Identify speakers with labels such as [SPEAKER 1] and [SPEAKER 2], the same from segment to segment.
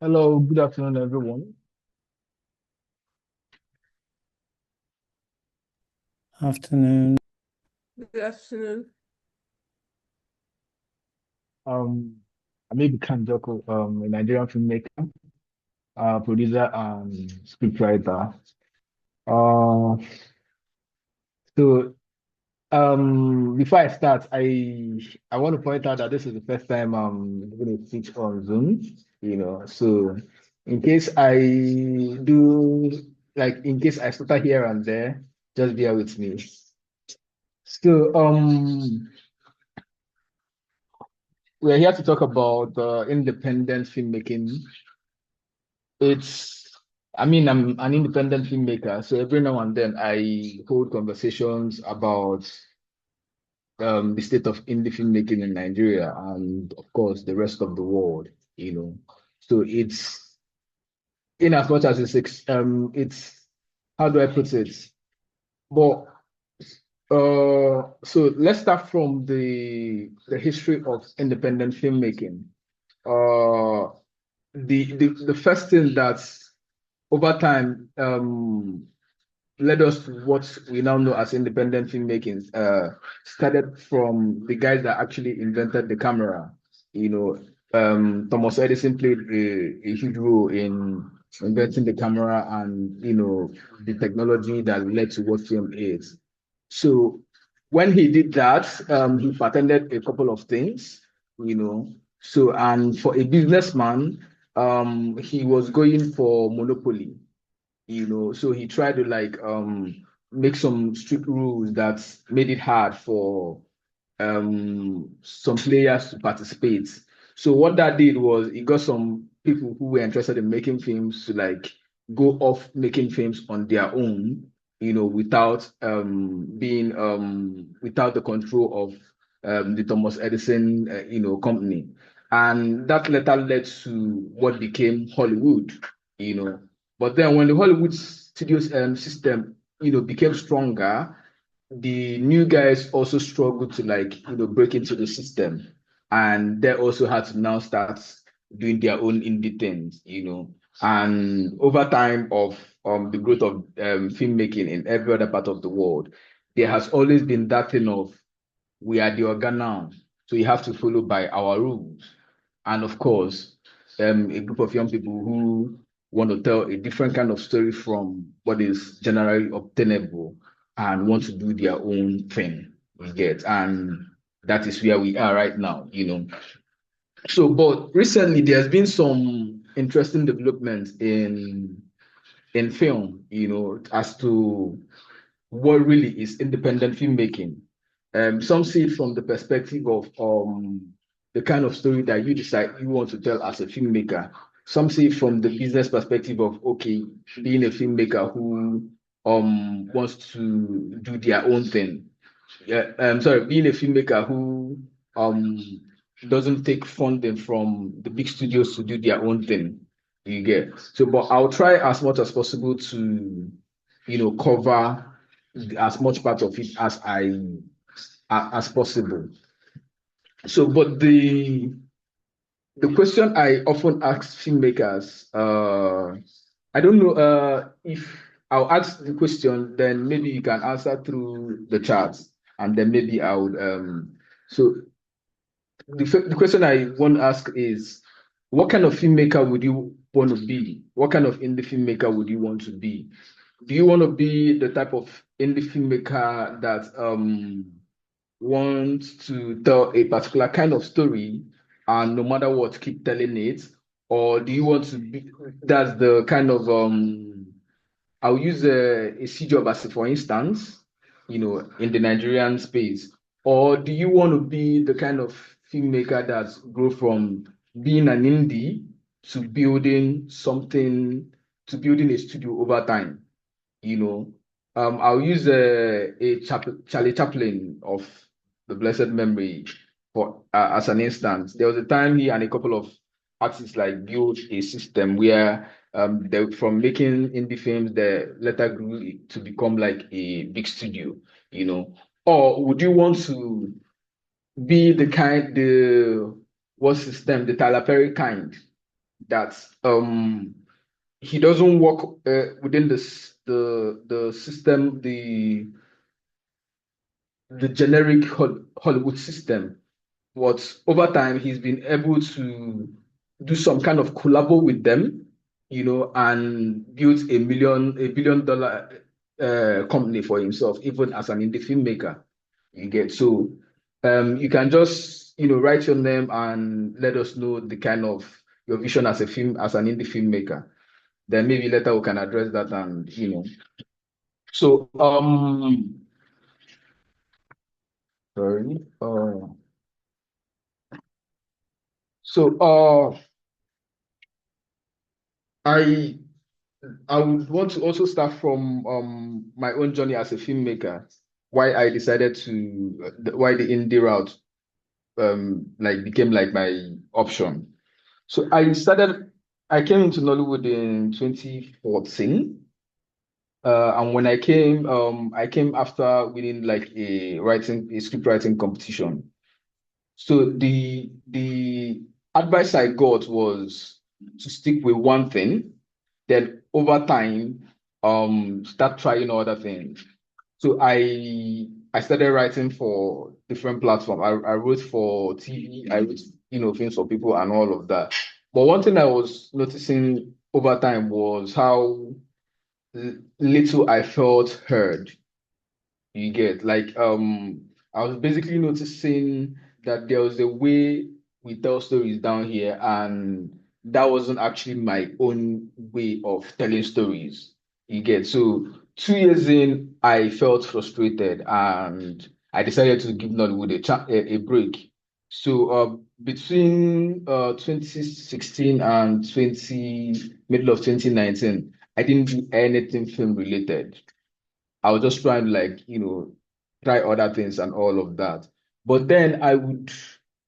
[SPEAKER 1] Hello, good afternoon, everyone.
[SPEAKER 2] Afternoon.
[SPEAKER 3] Good afternoon.
[SPEAKER 1] Um, I'm Ebuka Njoku, a Nigerian filmmaker, producer, and scriptwriter. Uh, Before I start, I want to point out that this is the first time I'm going to teach on Zoom. So in case I do, in case I stutter here and there, just bear with me. So, we're here to talk about independent filmmaking. It's, I'm an independent filmmaker, so every now and then I hold conversations about the state of indie filmmaking in Nigeria and, of course, the rest of the world. So it's in as much as it's how do I put it? But so let's start from the history of independent filmmaking. Uh, the first thing that over time led us to what we now know as independent filmmaking started from the guys that actually invented the camera. Thomas Edison played a huge role in inventing the camera and the technology that led to what film is. So when he did that, he patented a couple of things, you know. So, and for a businessman, he was going for monopoly, so he tried to make some strict rules that made it hard for some players to participate. So what that did was it got some people who were interested in making films to go off making films on their own, without being without the control of the Thomas Edison company. And that later led to what became Hollywood, you know. But then when the Hollywood studios system, became stronger, the new guys also struggled to break into the system, and they also had to now start doing their own indie things. And over time of the growth of filmmaking in every other part of the world, there has always been that thing of we are the organ now, so you have to follow by our rules. And of course, a group of young people who want to tell a different kind of story from what is generally obtainable and want to do their own thing, you get. And that is where we are right now. So, but recently there's been some interesting developments in film, as to what really is independent filmmaking. Some see it from the perspective of the kind of story that you decide you want to tell as a filmmaker. Some see it from the business perspective of, okay, being a filmmaker who wants to do their own thing. Yeah, sorry, being a filmmaker who um doesn't take funding from the big studios to do their own thing. You get. So, but I'll try as much as possible to, cover as much part of it as possible. So, but the question I often ask filmmakers, I don't know if I'll ask the question, then maybe you can answer through the charts, and then maybe I would. So the question I want to ask is, what kind of filmmaker would you want to be? What kind of indie filmmaker would you want to be? Do you want to be the type of indie filmmaker that wants to tell a particular kind of story and no matter what keep telling it? Or do you want to be that's the kind of I'll use a C job as for instance, in the Nigerian space? Or do you want to be the kind of filmmaker that grow from being an indie to building something, to building a studio over time? you know. I'll use Charlie Chaplin of the blessed memory for as an instance. There was a time he and a couple of artists built a system where they from making indie films, they later grew to become like a big studio. Or would you want to be the kind, the what system, the Tyler Perry kind? that he doesn't work within the system, the generic Hollywood system. But over time, he's been able to do some kind of collabo with them, and build a $1 billion company for himself, even as an indie filmmaker. You get so you can just write your name and let us know the kind of your vision as an indie filmmaker. Then maybe later we can address that and So sorry. So I I would want to also start from my own journey as a filmmaker. Why I decided why the indie route like became like my option. So I came into Nollywood in 2014. And when I came after winning like a script writing competition. So the advice I got was to stick with one thing, then over time, start trying other things. So I started writing for different platforms. I wrote for TV, I wrote, films for people and all of that. But one thing I was noticing over time was how little I felt heard. You get like I was basically noticing that there was a way we tell stories down here, and that wasn't actually my own way of telling stories. You get so 2 years in, I felt frustrated and I decided to give Nollywood a break. So between 2016 and 20 middle of 2019, I didn't do anything film related. I was just trying to like, try other things and all of that. But then I would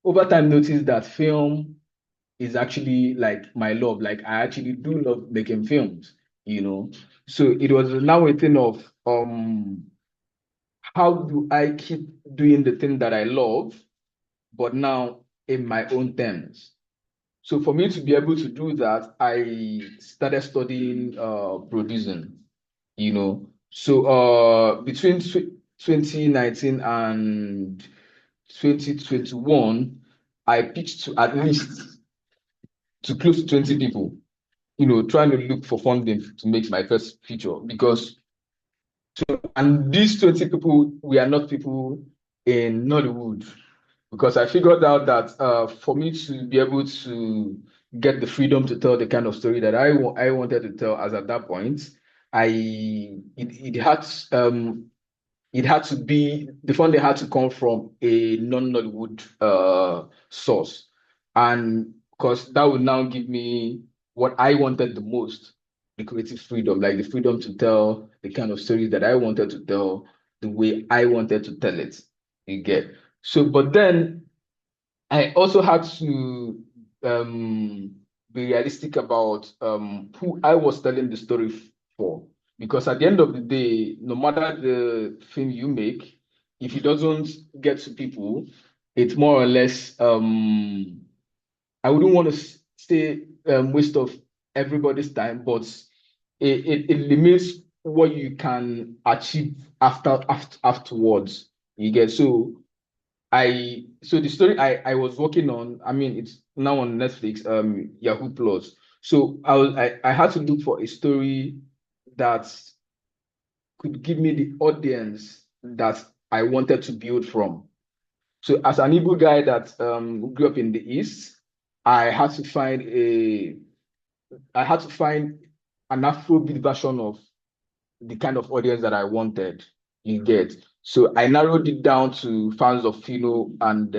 [SPEAKER 1] over time notice that film is actually like my love. Like I actually do love making films, you know. So it was now a thing of how do I keep doing the thing that I love, but now in my own terms. So for me to be able to do that, I started studying producing, So between 2019 and 2021, I pitched to at least to close to 20 people, trying to look for funding to make my first feature because and these 20 people we are not people in Nollywood because I figured out that for me to be able to get the freedom to tell the kind of story that I wanted to tell as at that point, it had to be the funding had to come from a non-Nollywood source, and because that would now give me what I wanted the most, the creative freedom, like the freedom to tell the kind of stories that I wanted to tell, the way I wanted to tell it. You get so, but then I also had to be realistic about who I was telling the story for. Because at the end of the day, no matter the film you make, if it doesn't get to people, it's more or less, I wouldn't want to say waste of everybody's time, but it limits what you can achieve afterwards. You get so the story I was working on, I mean, it's now on Netflix, Yahoo Plus. So I had to look for a story that could give me the audience that I wanted to build from. So as an Igbo guy that grew up in the East, I had to find a I had to find an Afrobeat version of the kind of audience that I wanted. You get. So I narrowed it down to fans of Fino and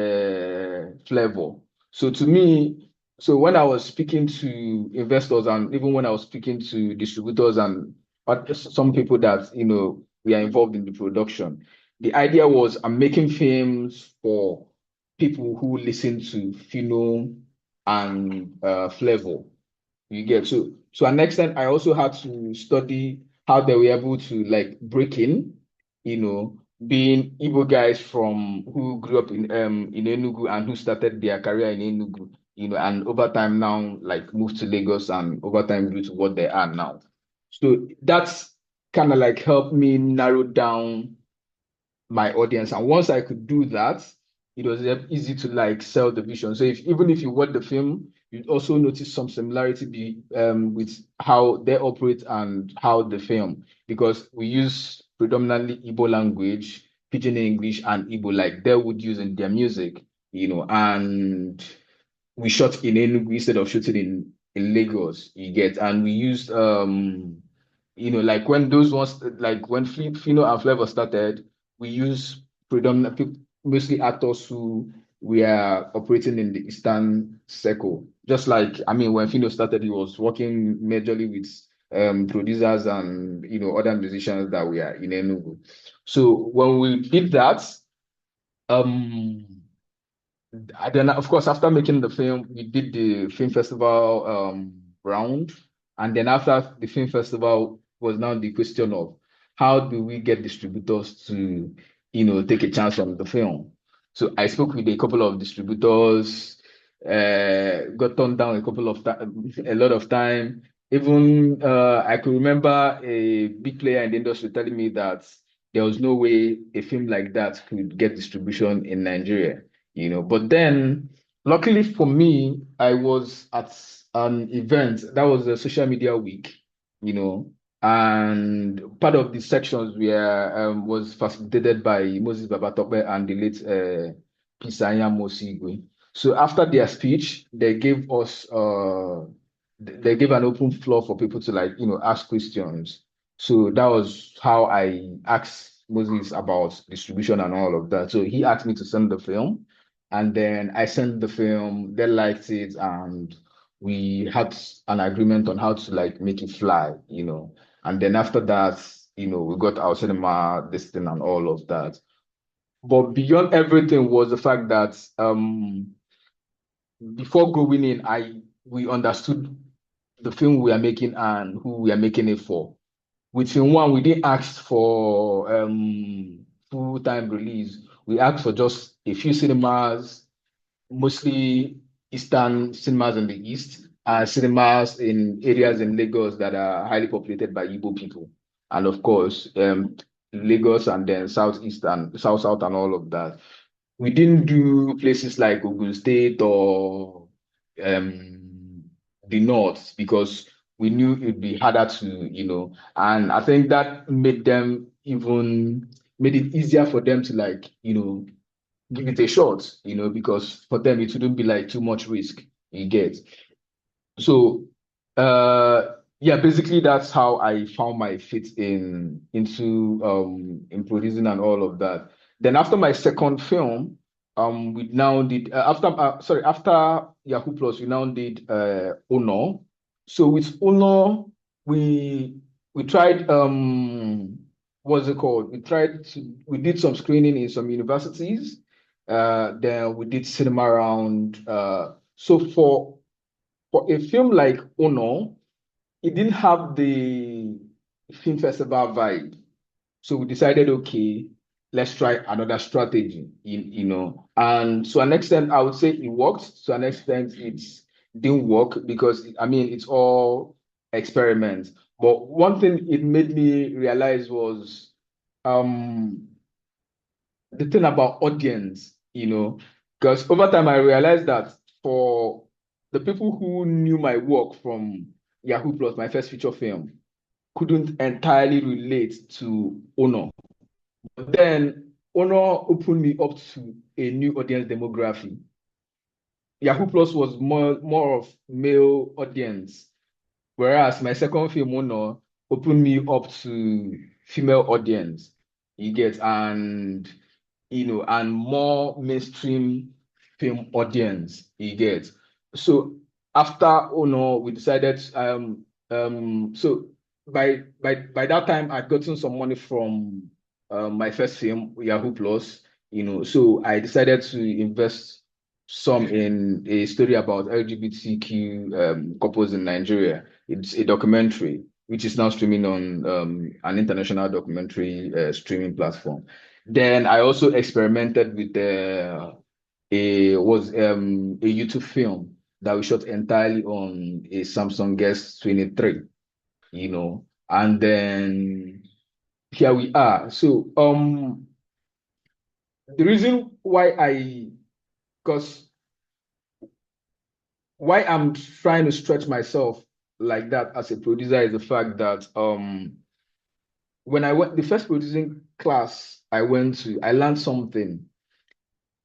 [SPEAKER 1] Flavor. So to me, so when I was speaking to investors and even when I was speaking to distributors and some people that we are involved in the production, the idea was I'm making films for people who listen to Fino and Flavor. You get so at next time I also had to study how they were able to like break in, being Igbo guys from who grew up in Enugu and who started their career in Enugu. and over time now, like moved to Lagos and over time grew to what they are now. So that's kind of like helped me narrow down my audience. And once I could do that, it was easy to like sell the vision. So even if you watch the film, you'd also notice some similarity with how they operate and how they film, because we use predominantly Igbo language, Pidgin English, and Igbo like they would use in their music, and we shot in Enugu instead of shooting in Lagos, you get, and we used like when those ones like when Fino and Flavor started, we used predominantly mostly actors who were operating in the Eastern Circle. Just like when Fino started, he was working majorly with producers and other musicians that were in Enugu. So when we did that, um then of course after making the film, we did the film festival round, and then after the film festival was now the question of how do we get distributors to take a chance on the film. So I spoke with a couple of distributors, got turned down a lot of time. Even I could remember a big player in the industry telling me that there was no way a film like that could get distribution in Nigeria. But then luckily for me, I was at an event that was a social media week, and part of the sections was facilitated by Moses Babatope and the late Pisanya Mosigwe. So after their speech, they gave an open floor for people to ask questions. So that was how I asked Moses about distribution and all of that. So he asked me to send the film, and then I sent the film. They liked it, and we had an agreement on how to make it fly. And then after that, we got our cinema, this thing, and all of that. But beyond everything was the fact that before going in, we understood the film we are making and who we are making it for. With film one, we didn't ask for full-time release. We asked for just a few cinemas, mostly Eastern cinemas in the East, and cinemas in areas in Lagos that are highly populated by Igbo people. And of course, Lagos and then Southeast and South and all of that. We didn't do places like Ogun State or the North because we knew it would be harder to, and I think that made it easier for them to give it a shot, because for them it wouldn't be too much risk, you get. So yeah, basically that's how I found my fit into producing and all of that. Then after my second film, we now did after Yahoo Plus, we now did Honor. So with Honor, we tried what's it called? We did some screening in some universities. Then we did cinema around. So for a film like Honor, it didn't have the film festival vibe. So we decided, okay, let's try another strategy, And to an extent, I would say it worked. To an extent, it didn't work because it's all experiments. But one thing it made me realize was the thing about audience, because over time I realized that for the people who knew my work from Yahoo Plus, my first feature film, couldn't entirely relate to Honor. But then Honor opened me up to a new audience demography. Yahoo Plus was more of male audience, whereas my second film, Honor, opened me up to female audience. You get, and more mainstream film audience, you get. So after Honor, we decided so by that time I'd gotten some money from my first film, Yahoo Plus, so I decided to invest some in a story about LGBTQ couples in Nigeria. It's a documentary which is now streaming on an international documentary streaming platform. Then I also experimented with a YouTube film that we shot entirely on a Samsung S23, and then here we are. So the reason because why I'm trying to stretch myself like that as a producer is the fact that when I went the first producing class I went to, I learned something.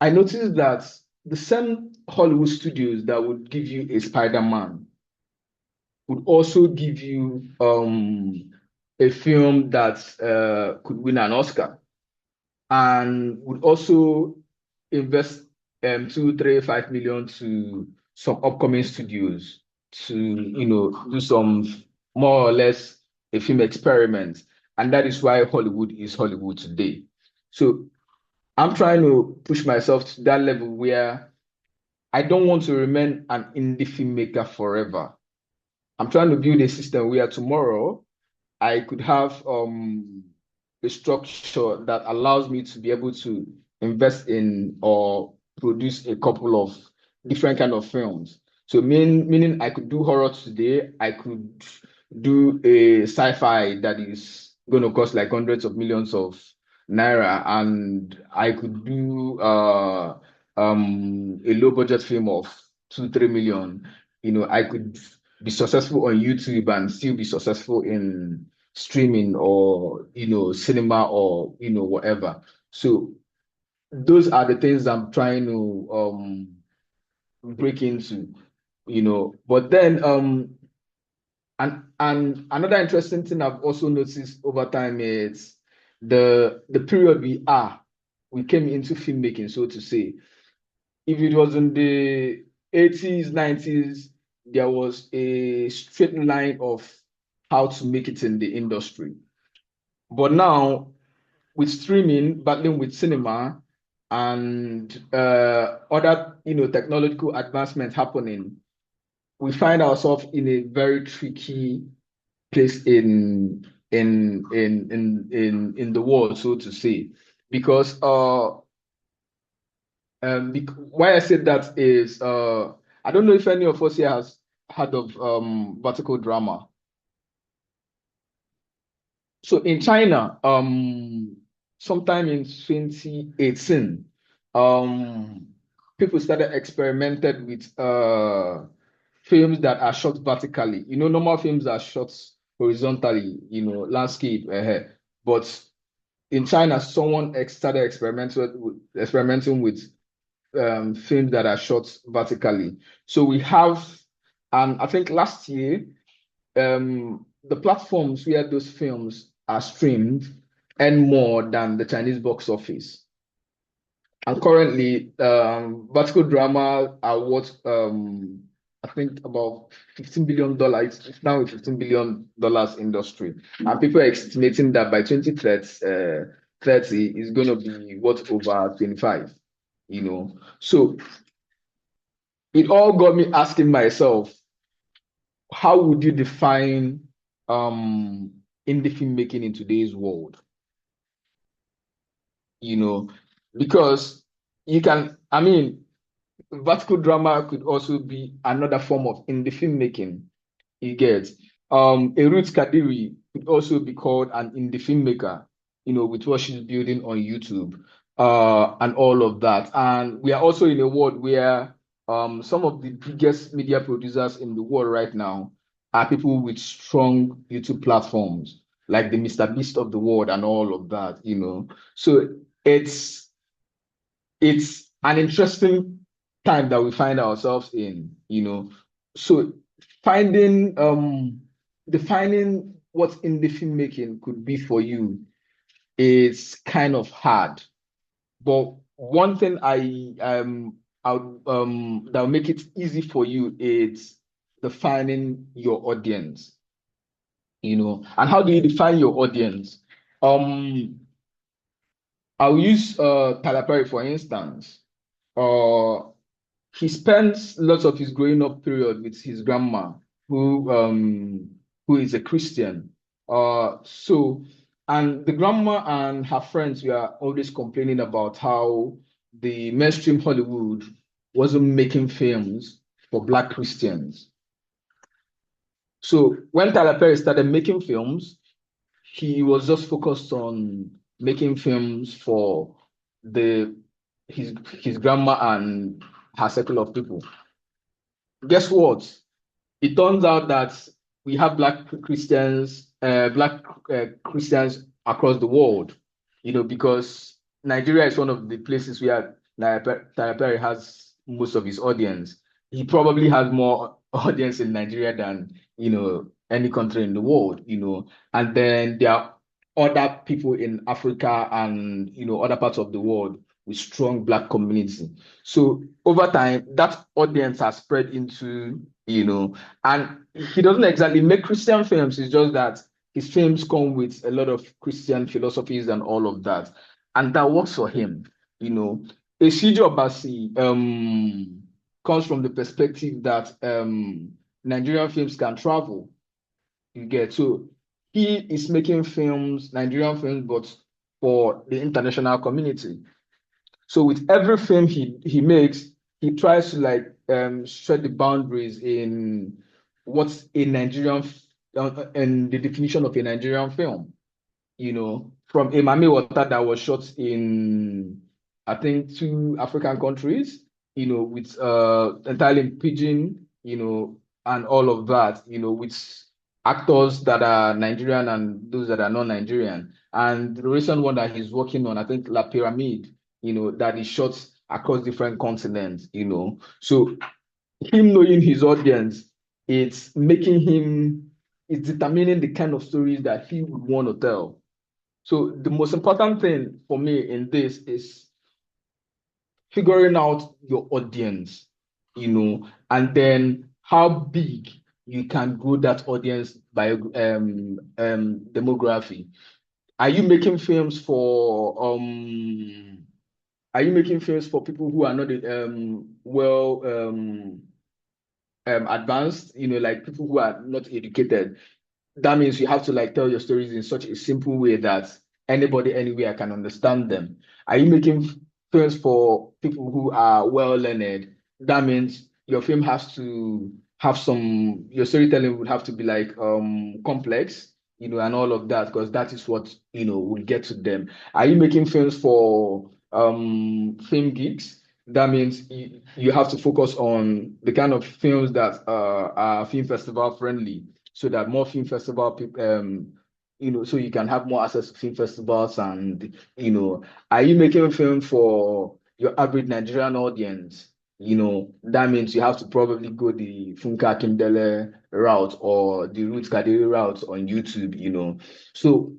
[SPEAKER 1] I noticed that the same Hollywood studios that would give you a Spider-Man would also give you a film that could win an Oscar, and would also invest 2, 3, 5 million to some upcoming studios to do some more or less a film experiment. And that is why Hollywood is Hollywood today. So I'm trying to push myself to that level where I don't want to remain an indie filmmaker forever. I'm trying to build a system where tomorrow I could have a structure that allows me to be able to invest in or produce a couple of different kind of films. So meaning I could do horror today, I could do a sci-fi that is going to cost like hundreds of millions of naira, and I could do a low budget film of 2, 3 million. I could be successful on YouTube and still be successful in streaming or cinema or whatever. So those are the things I'm trying to break into, but then and another interesting thing I've also noticed over time is the period we came into filmmaking, so to say. If it was in the 80s, 90s, there was a straight line of how to make it in the industry. But now, with streaming, battling with cinema, and other technological advancements happening, we find ourselves in a very tricky place in the world, so to say, because why I said that is I don't know if any of us here has heard of vertical drama. So in China, sometime in 2018, people started experimented with films that are shot vertically. Normal films are shot horizontally, landscape, but in China, someone started experimenting with films that are shot vertically. So we have, I think last year, the platforms where those films are streamed earn more than the Chinese box office. And currently, vertical drama are worth, I think, about $15 billion. It's now a $15 billion industry. And people are estimating that by 2030, is going to be worth over 25. So it all got me asking myself, how would you define indie filmmaking in today's world? Because vertical drama could also be another form of indie filmmaking. You get a Ruth Kadiri could also be called an indie filmmaker, with what she's building on YouTube, and all of that. And we are also in a world where some of the biggest media producers in the world right now are people with strong YouTube platforms, like the Mr. Beast of the world and all of that, So it's an interesting time that we find ourselves in, So defining what indie filmmaking could be for you is kind of hard. But one thing that'll make it easy for you is defining your audience. And how do you define your audience? I'll use Tyler Perry, for instance. He spends lots of his growing up period with his grandma, who is a Christian. And the grandma and her friends were always complaining about how the mainstream Hollywood wasn't making films for Black Christians. So when Tyler Perry started making films, he was just focused on making films for his grandma and her circle of people. Guess what? It turns out that we have Black Christians across the world, because Nigeria is one of the places where Tyler Perry has most of his audience. He probably has more audience in Nigeria than any country in the world, and then there are other people in Africa and other parts of the world with strong Black community. So over time, that audience has spread into, and he doesn't exactly make Christian films. It's just that his films come with a lot of Christian philosophies and all of that, and that works for him. Esiji Obasi comes from the perspective that Nigerian films can travel. You get, so he is making films, Nigerian films, but for the international community. So with every film he makes, he tries to set the boundaries in what's a Nigerian and the definition of a Nigerian film. From Emame Water that was shot in, I think, 2 African countries, with entirely in pidgin, and all of that, with actors that are Nigerian and those that are non-Nigerian. And the recent one that he's working on, I think La Pyramid, that is shot across different continents, So him knowing his audience, it's determining the kind of stories that he would want to tell. So the most important thing for me in this is figuring out your audience, and then how big you can grow that audience by demography. Are you making films for people who are not advanced, like people who are not educated? That means you have to tell your stories in such a simple way that anybody anywhere can understand them. Are you making films for people who are well learned? That means your film has to have your storytelling would have to be complex, and all of that, because that is what will get to them. Are you making films for film geeks? That means you have to focus on the kind of films that are film festival friendly, so that more film festival people, so you can have more access to film festivals. And are you making a film for your average Nigerian audience? That means you have to probably go the Funka Kindele route or the Roots Kadiri route on YouTube. So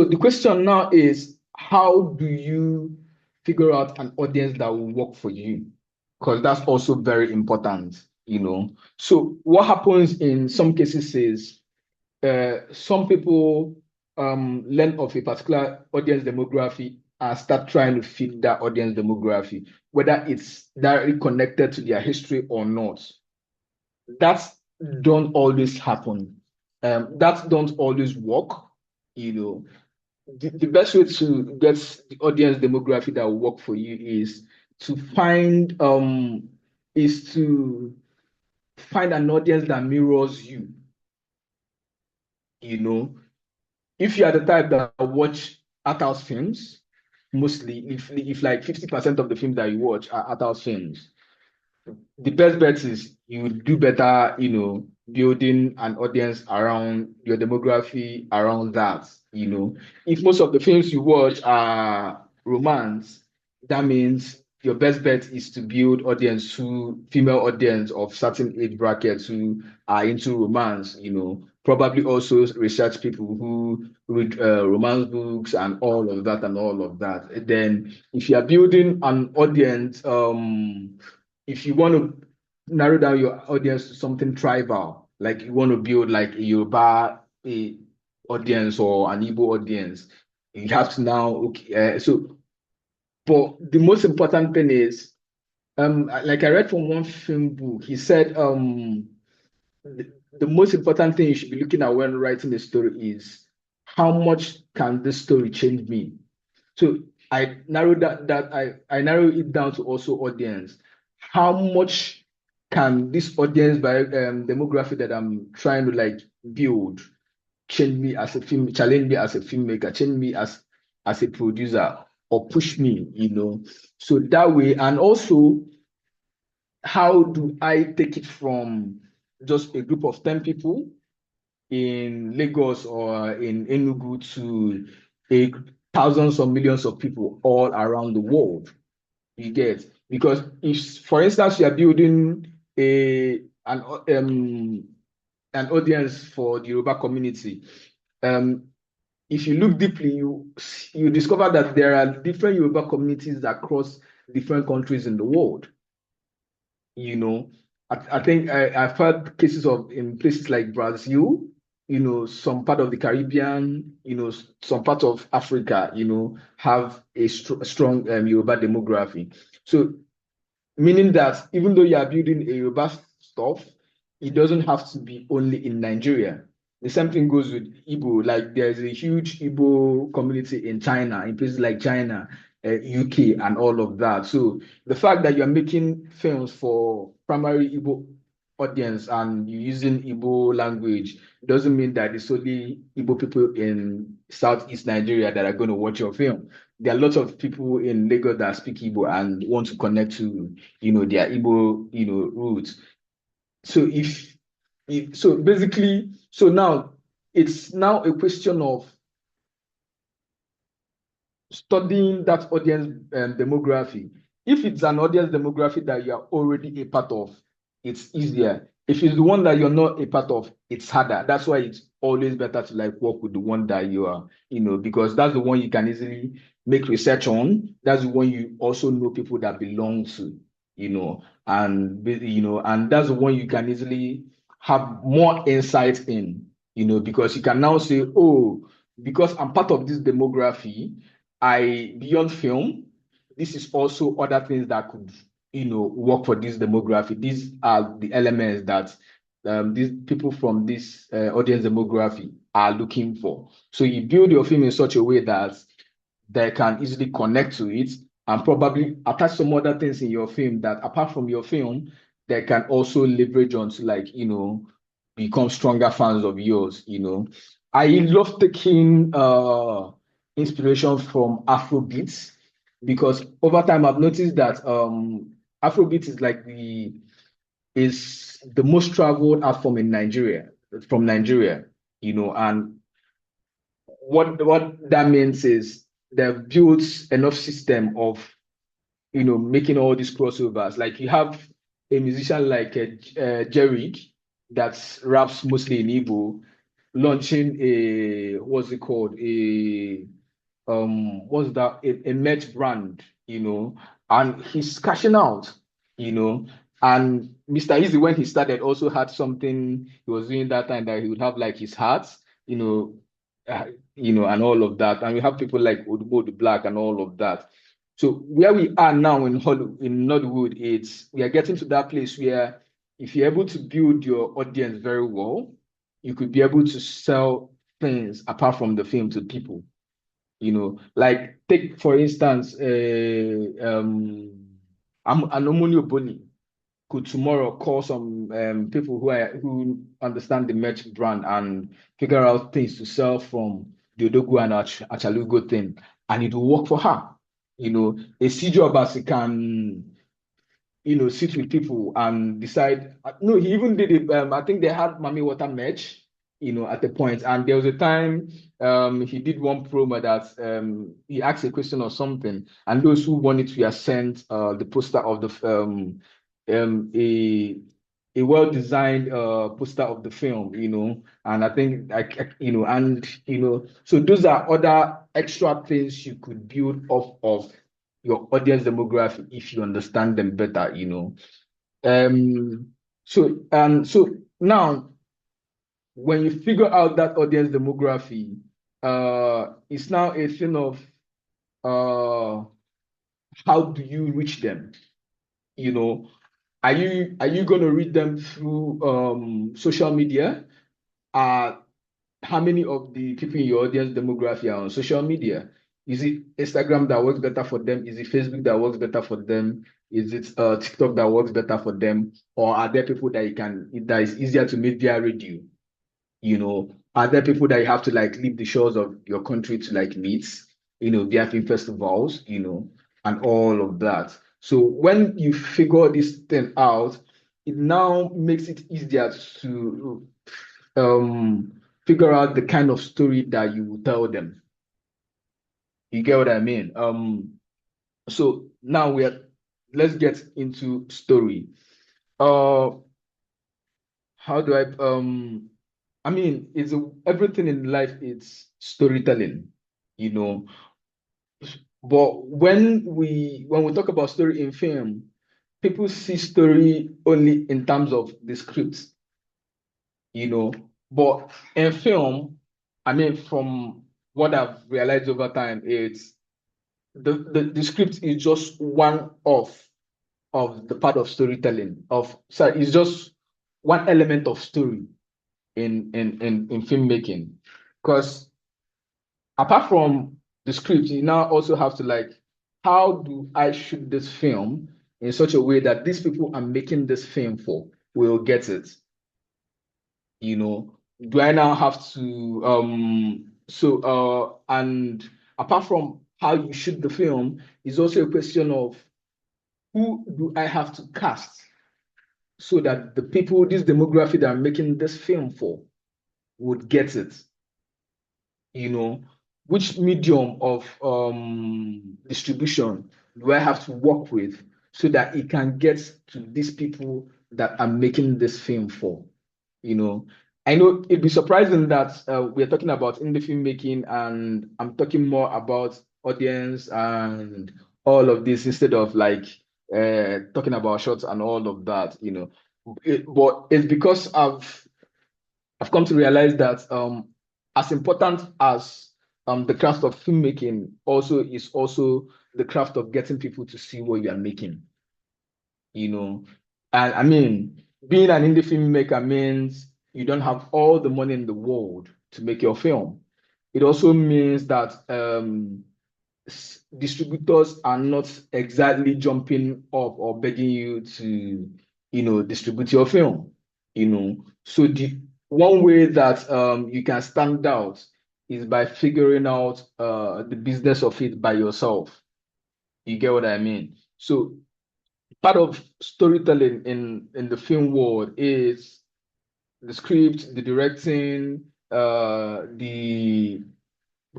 [SPEAKER 1] the question now is, how do you figure out an audience that will work for you? Because that's also very important. So what happens in some cases is some people learn of a particular audience demography and start trying to fit that audience demography, whether it's directly connected to their history or not. That don't always happen. That don't always work. The best way to get the audience demography that will work for you is to find an audience that mirrors you. If you are the type that watch art house films, mostly, if like 50% of the films that you watch are art house films, the best bet is you do better, building an audience around your demography, around that. If most of the films you watch are romance, that means your best bet is to build female audience of certain age brackets who are into romance. Probably also research people who read romance books and all of that. Then, if you are building an audience, if you want to narrow down your audience to something tribal, like you want to build like a Yoruba audience or an Igbo audience, you have to now but the most important thing is, like I read from one film book, he said the most important thing you should be looking at when writing a story is how much can this story change me. So I narrowed it down to also audience. how much can this audience demography that I'm trying to like build change me as a film, challenge me as a filmmaker, change me as a producer, or push me, So that way, and also, how do I take it from just a group of 10 people in Lagos or in Enugu to thousands or millions of people all around the world? You get, because if, for instance, you are building an audience for the Yoruba community, if you look deeply, you discover that there are different Yoruba communities across different countries in the world. I think I've heard cases of in places like Brazil, some part of the Caribbean, some part of Africa, have a strong Yoruba demography. So, meaning that even though you are building a Yoruba stuff, it doesn't have to be only in Nigeria. The same thing goes with Igbo. Like there's a huge Igbo community in China, in places like China, UK, and all of that. So the fact that you're making films for primary Igbo audience and you're using Igbo language doesn't mean that it's only Igbo people in Southeast Nigeria that are going to watch your film. There are lots of people in Lagos that speak Igbo and want to connect to, their Igbo, roots. So so now it's now a question of studying that audience demography. If it's an audience demography that you are already a part of, it's easier. If it's the one that you're not a part of, it's harder. That's why it's always better to like work with the one that you are, because that's the one you can easily make research on. That's the one you also know people that belong to, and that's the one you can easily have more insight in, because you can now say, oh, because I'm part of this demography, beyond film, this is also other things that could, work for this demography. These are the elements that these people from this audience demography are looking for. So you build your film in such a way that they can easily connect to it and probably attach some other things in your film that, apart from your film, they can also leverage on to like, become stronger fans of yours. I love taking inspiration from Afrobeats, because over time I've noticed that Afrobeat is the most traveled art form in Nigeria, from Nigeria, and what that means is they've built enough system of making all these crossovers. Like you have a musician like Jerry that raps mostly in Igbo, launching what's it called, a merch brand, and he's cashing out, and Mr. Easy, when he started, also had something he was doing that time that he would have like his hats, and all of that. And we have people like Odubo the Black and all of that. So where we are now in Nollywood, we are getting to that place where if you're able to build your audience very well, you could be able to sell things apart from the film to people. Like take for instance, Anomoni Oboni could tomorrow call some people who understand the merch brand and figure out things to sell from the Odogu and Achalugo thing, and it will work for her. A CJ Obasi can, sit with people and decide. No, he even did it. I think they had Mami Water merch, at the point. And there was a time he did one promo that he asked a question or something, and those who wanted to have sent the poster of the a well-designed poster of the film, and I think so those are other extra things you could build off of your audience demography if you understand them better, So now when you figure out that audience demography, it's now a thing of how do you reach them? Are you going to reach them through social media? How many of the people in your audience demography are on social media? Is it Instagram that works better for them? Is it Facebook that works better for them? Is it TikTok that works better for them, or are there people that is easier to meet via radio? Are there people that you have to like leave the shores of your country to like meet, via film festivals, and all of that. So when you figure this thing out, it now makes it easier to figure out the kind of story that you will tell them. You get what I mean? So now let's get into story. How do I mean, everything in life is storytelling, you know. But when we talk about story in film, people see story only in terms of the script, But in film, I mean, from what I've realized over time, it's the script is just one of the part of storytelling. It's just one element of story in filmmaking, because apart from the script, you now also have to like, how do I shoot this film in such a way that these people I'm making this film for will get it? Do I now have to and apart from how you shoot the film, it's also a question of who do I have to cast so that the people, this demographic that I'm making this film for, would get it. Which medium of distribution do I have to work with so that it can get to these people that I'm making this film for? I know it'd be surprising that we're talking about indie filmmaking and I'm talking more about audience and all of this instead of like talking about shots and all of that, but it's because I've come to realize that as important as the craft of filmmaking is also the craft of getting people to see what you are making. And I mean, being an indie filmmaker means you don't have all the money in the world to make your film. It also means that distributors are not exactly jumping up or begging you to, distribute your film. So the one way that you can stand out is by figuring out the business of it by yourself. You get what I mean? So part of storytelling in the film world is the script, the directing, the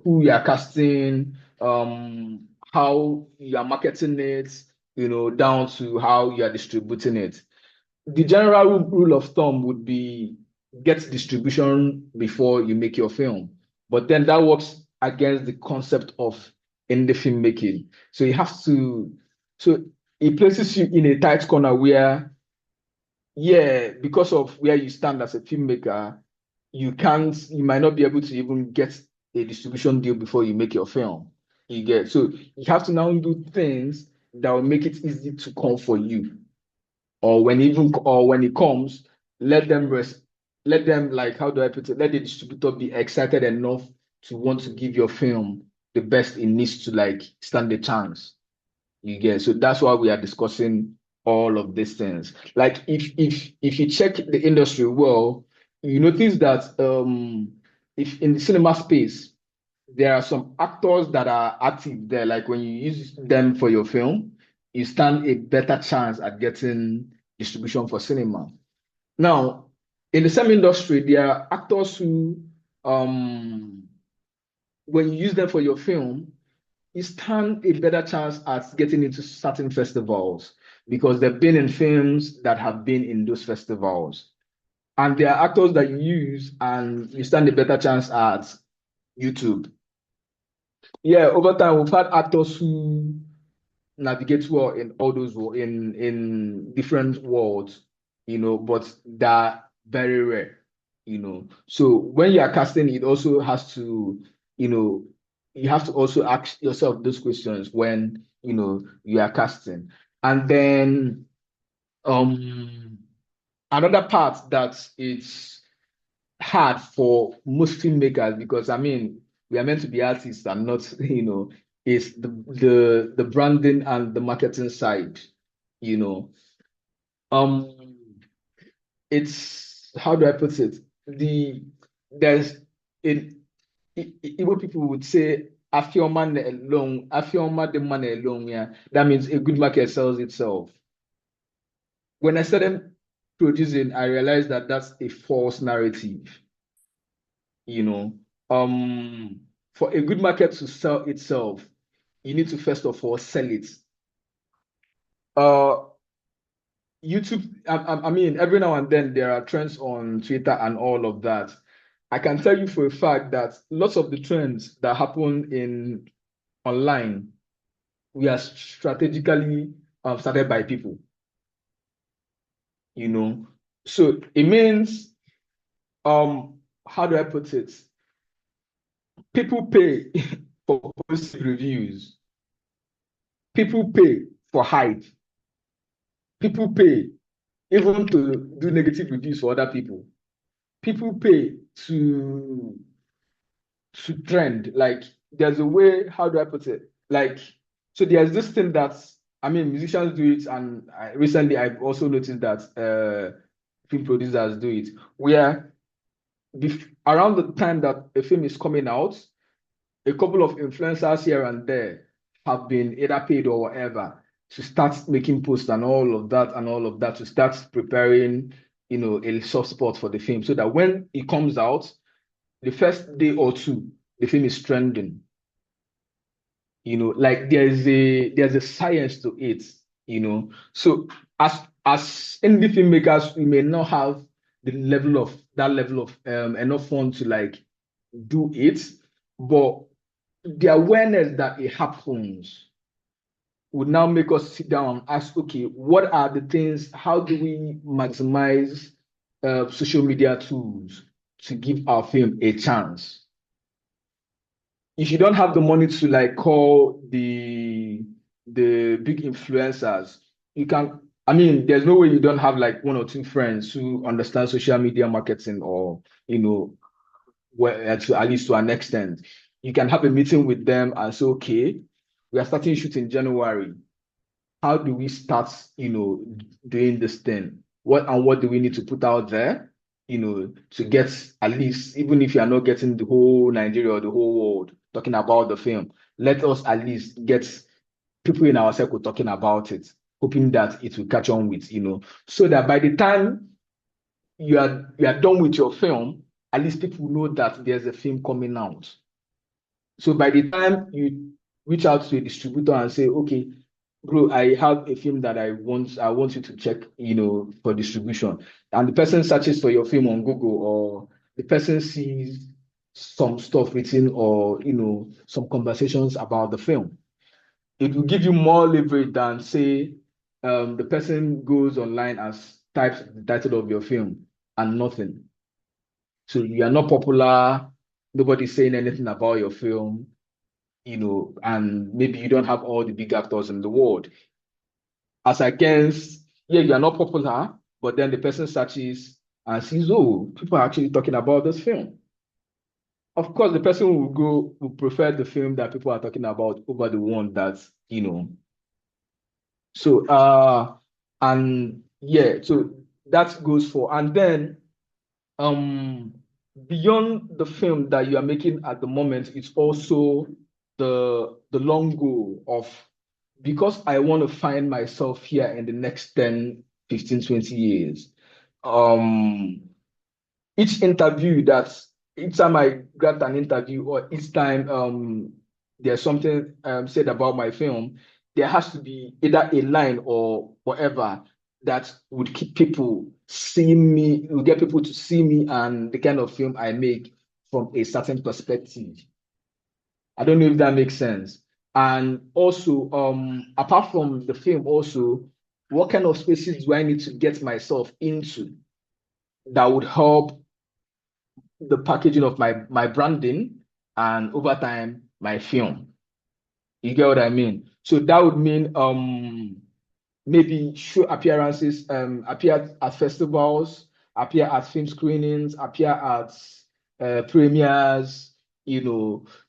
[SPEAKER 1] who you are casting, how you are marketing it, down to how you are distributing it. The general rule of thumb would be get distribution before you make your film. But then that works against the concept of indie filmmaking. So so it places you in a tight corner where, yeah, because of where you stand as a filmmaker, you might not be able to even get a distribution deal before you make your film. So you have to now do things that will make it easy to come for you. Or when it comes, let them like, how do I put it? Let the distributor be excited enough to want to give your film the best it needs to like stand a chance. So that's why we are discussing all of these things. Like if you check the industry well, you notice that if in the cinema space, there are some actors that are active there. Like when you use them for your film, you stand a better chance at getting distribution for cinema. Now, in the same industry, there are actors who, when you use them for your film, you stand a better chance at getting into certain festivals because they've been in films that have been in those festivals. And there are actors that you use and you stand a better chance at YouTube. Yeah, over time, we've had actors who navigate well in all those in different worlds, but they're very rare, So when you are casting, it also has to, you have to also ask yourself those questions when you are casting. And then another part that it's hard for most filmmakers, because I mean we are meant to be artists and not is the branding and the marketing side. you know. It's, how do I put it? There's in Igbo people would say afioma alone, afioma the money alone, yeah. That means a good market sells itself. When I started producing, I realized that that's a false narrative, you know. For a good market to sell itself, you need to first of all sell it. YouTube, I mean, every now and then there are trends on Twitter and all of that. I can tell you for a fact that lots of the trends that happen in online, we are strategically started by people, you know. So it means, how do I put it? People pay for positive reviews. People pay for hype. People pay even to do negative reviews for other people. People pay to trend. Like, there's a way, how do I put it? Like, so there's this thing that, I mean, musicians do it, and recently I've also noticed that film producers do it, where around the time that a film is coming out, a couple of influencers here and there have been either paid or whatever to start making posts and all of that, to start preparing, a soft spot for the film, so that when it comes out, the first day or two, the film is trending. Like, there's a science to it. So as indie filmmakers, we may not have that level of enough fun to like do it, but the awareness that it happens would now make us sit down and ask, okay, what are the things, how do we maximize social media tools to give our film a chance? If you don't have the money to like call the big influencers, you can, I mean, there's no way you don't have like one or two friends who understand social media marketing, or to at least to an extent. You can have a meeting with them and say, okay, we are starting shoot in January. How do we start, doing this thing? What do we need to put out there, to get, at least, even if you are not getting the whole Nigeria or the whole world talking about the film, let us at least get people in our circle talking about it, hoping that it will catch on with, so that by the time you are done with your film, at least people know that there's a film coming out. So by the time you reach out to a distributor and say, okay, bro, I have a film that I want you to check, for distribution, and the person searches for your film on Google, or the person sees some stuff written, or some conversations about the film, it will give you more leverage than, say, the person goes online and types the title of your film and nothing. So you are not popular, nobody's saying anything about your film, and maybe you don't have all the big actors in the world. As against, yeah, you are not popular, but then the person searches and sees, oh, people are actually talking about this film. Of course, the person will prefer the film that people are talking about over the one that, So and yeah, so that goes for, and then beyond the film that you are making at the moment, it's also the long goal of, because I want to find myself here in the next 10, 15, 20 years. Each time I get an interview, or each time there's something said about my film, there has to be either a line or whatever that would keep people seeing me, will get people to see me and the kind of film I make from a certain perspective. I don't know if that makes sense. And also, apart from the film, also, what kind of spaces do I need to get myself into that would help the packaging of my branding, and over time my film? You get what I mean? So that would mean maybe show appearances, appear at festivals, appear at film screenings, appear at premieres,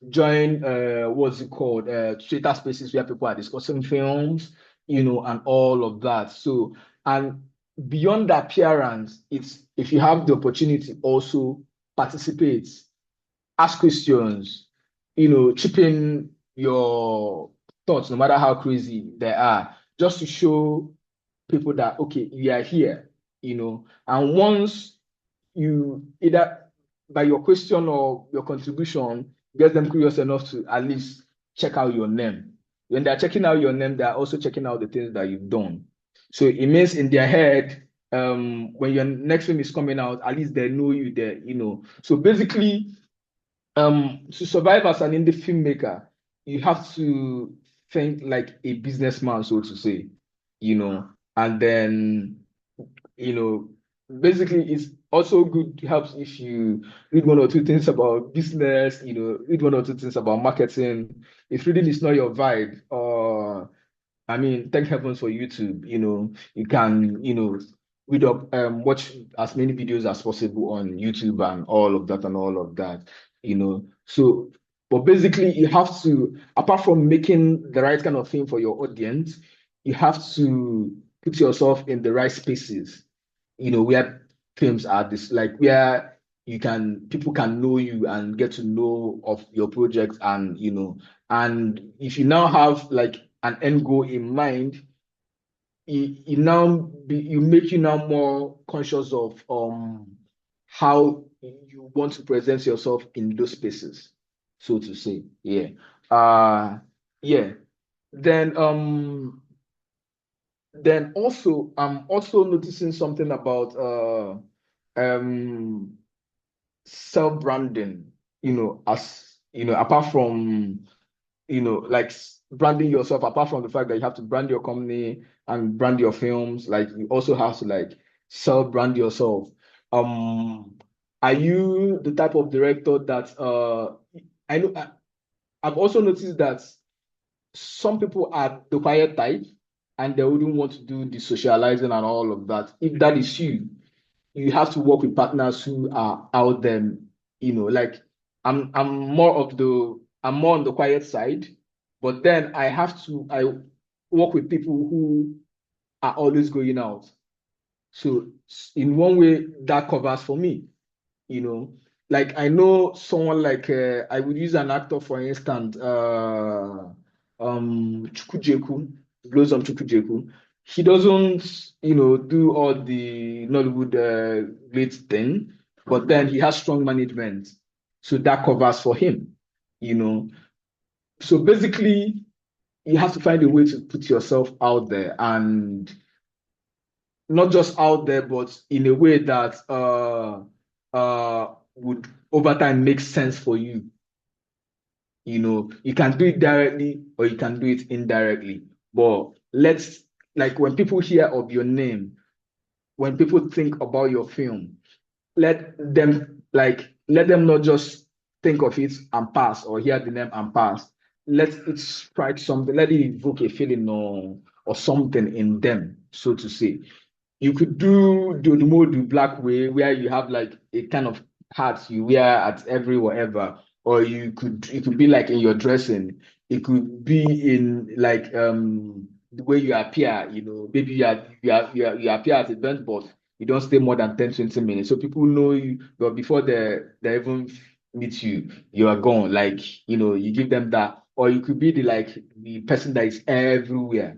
[SPEAKER 1] join what's it called, Twitter spaces where people are discussing films, and all of that. So, and beyond the appearance, it's if you have the opportunity also participate, ask questions, chip in your thoughts, no matter how crazy they are, just to show people that, okay, you are here, and once you either by your question or your contribution get them curious enough to at least check out your name. When they're checking out your name, they're also checking out the things that you've done. So it means in their head, when your next film is coming out, at least they know you there, So basically, to survive as an indie filmmaker, you have to think like a businessman, so to say, and then, you know, basically it's also good, helps if you read one or two things about business, read one or two things about marketing. If reading is not your vibe, I mean, thank heavens for YouTube. You can, read up, watch as many videos as possible on YouTube and all of that and all of that, So, but basically, you have to, apart from making the right kind of thing for your audience, you have to put yourself in the right spaces, where films are this, like where people can know you and get to know of your project, and and if you now have like an end goal in mind, you make you now more conscious of how you want to present yourself in those spaces, so to say. Yeah. Yeah. Then also I'm also noticing something about self-branding, as apart from like branding yourself, apart from the fact that you have to brand your company and brand your films, like you also have to like self-brand yourself. Are you the type of director that I know I've also noticed that some people are the quiet type and they wouldn't want to do the socializing and all of that. If that is you, you have to work with partners who are out there, like I'm more on the quiet side, but then I work with people who are always going out. So in one way that covers for me, like I know someone like I would use an actor for instance, Chukwujeku, Blossom Chukwujeku. He doesn't, do all the Nollywood great thing, but then he has strong management, so that covers for him, So basically, you have to find a way to put yourself out there, and not just out there, but in a way that would over time make sense for you. You can do it directly or you can do it indirectly. But like when people hear of your name, when people think about your film, let them not just think of it and pass, or hear the name and pass. Let it strike something, let it evoke a feeling or something in them, so to say. You could do the more the black way, where you have like a kind of hat you wear at every whatever, or it could be like in your dressing. It could be in like the way you appear. Maybe you appear at event, but you don't stay more than 10-20 minutes, so people know you. But before they even meet you, you are gone. Like you give them that, or you could be the person that is everywhere.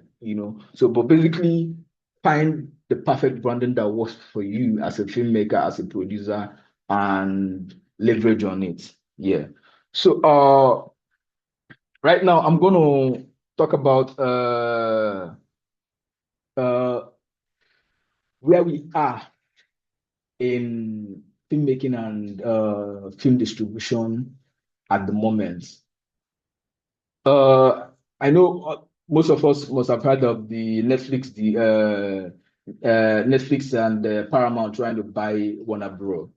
[SPEAKER 1] So, but basically, find the perfect branding that works for you as a filmmaker, as a producer, and leverage on it. Yeah. So right now I'm gonna talk about where we are in filmmaking and film distribution at the moment. I know most of us must have heard of the Netflix and Paramount trying to buy Warner Bros.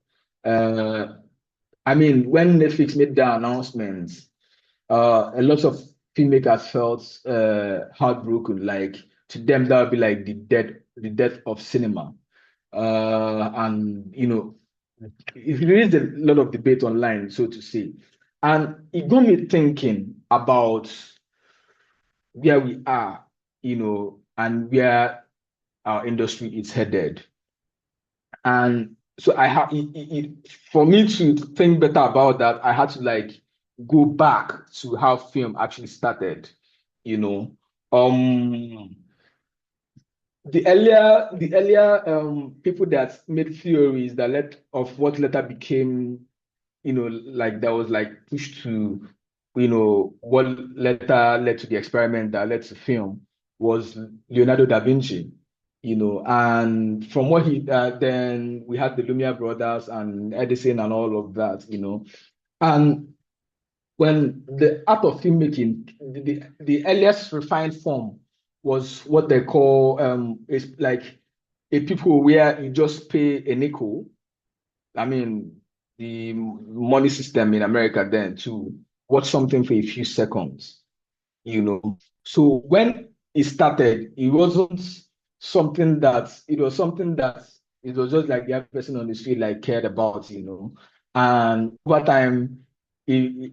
[SPEAKER 1] I mean, when Netflix made the announcements, a lot of filmmakers felt heartbroken. Like to them, that would be like the death of cinema. And it raised a lot of debate online, so to say. And it got me thinking about where we are, and where our industry is headed. And so I have for me to think better about that, I had to like go back to how film actually started, you know. The earlier people that made theories that led of what later became, like that was like pushed to, what later led to the experiment that led to film was Leonardo da Vinci, and from what he then we had the Lumiere brothers and Edison and all of that, and when the art of filmmaking, the earliest refined form was what they call is like a people where you just pay a nickel. I mean, the money system in America then to watch something for a few seconds, So when it started, it wasn't something that it was something that it was just like the other person on the street like cared about, And over time, the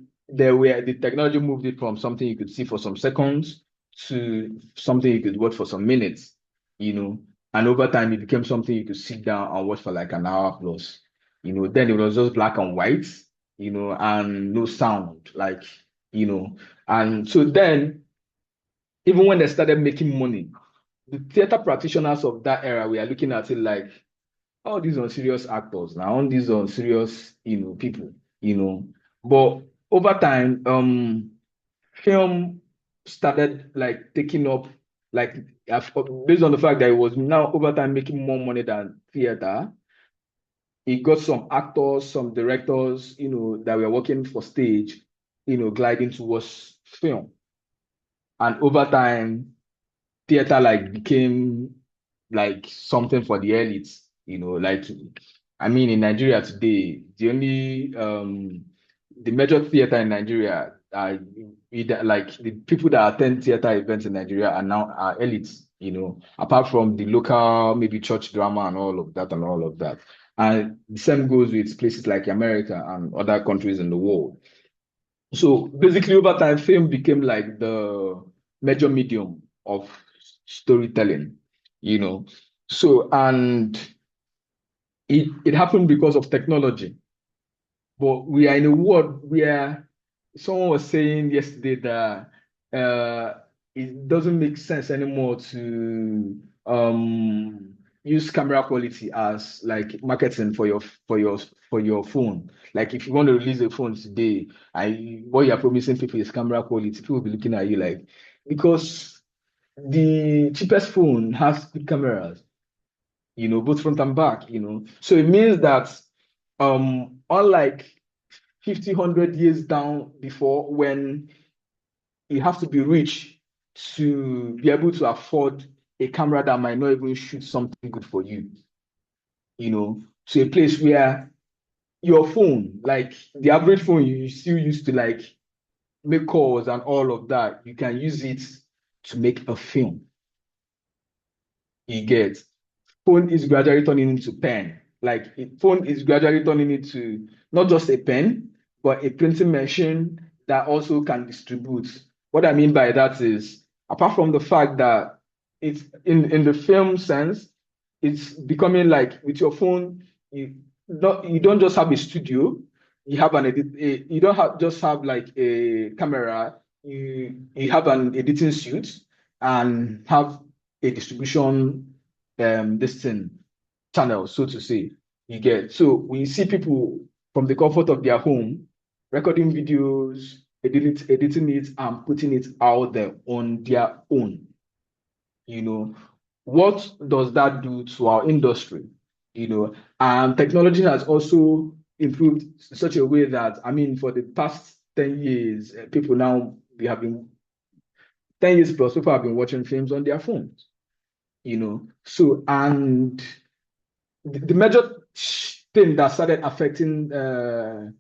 [SPEAKER 1] technology moved it from something you could see for some seconds to something you could watch for some minutes, And over time, it became something you could sit down and watch for like an hour plus. Then it was just black and white, and no sound, like, And so then, even when they started making money, the theater practitioners of that era were looking at it like, all these unserious actors now, all these unserious, people, But over time, film started like taking up, like based on the fact that it was now over time making more money than theater. It got some actors, some directors, that were working for stage, gliding towards film. And over time, theater like became like something for the elites, like I mean in Nigeria today, the major theater in Nigeria are either like the people that attend theater events in Nigeria are elites, apart from the local maybe church drama and all of that and all of that. And the same goes with places like America and other countries in the world. So basically, over time, film became like the major medium of storytelling, So, and it happened because of technology. But we are in a world where someone was saying yesterday that it doesn't make sense anymore to use camera quality as like marketing for your phone. Like if you want to release a phone today, what you're promising people is camera quality, people will be looking at you like, because the cheapest phone has good cameras, both front and back, So it means that unlike 50, 100 years down before, when you have to be rich to be able to afford a camera that might not even shoot something good for you, to a place where your phone, like the average phone you still used to like make calls and all of that, you can use it to make a film. You get, phone is gradually turning into pen. Like phone is gradually turning into not just a pen, but a printing machine that also can distribute. What I mean by that is, apart from the fact that it's in the film sense, it's becoming like with your phone, you don't just have a studio, you have an edit, you don't just have like a camera, you have an editing suite and have a distribution this thing channel, so to say. You get, so when you see people from the comfort of their home recording videos, editing it and putting it out there on their own, what does that do to our industry? And technology has also improved in such a way that, I mean, for the past 10 years, people now, we have been 10 years plus, people have been watching films on their phones, So, and the major thing that started affecting the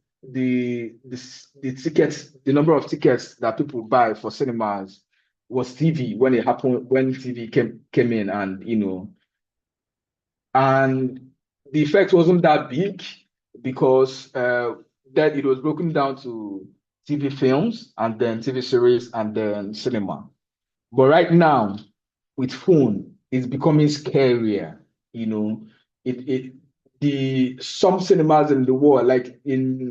[SPEAKER 1] tickets, the number of tickets that people buy for cinemas was TV when it happened, when TV came in, and the effect wasn't that big because then it was broken down to TV films and then TV series and then cinema. But right now, with phone is becoming scarier. Some cinemas in the world, like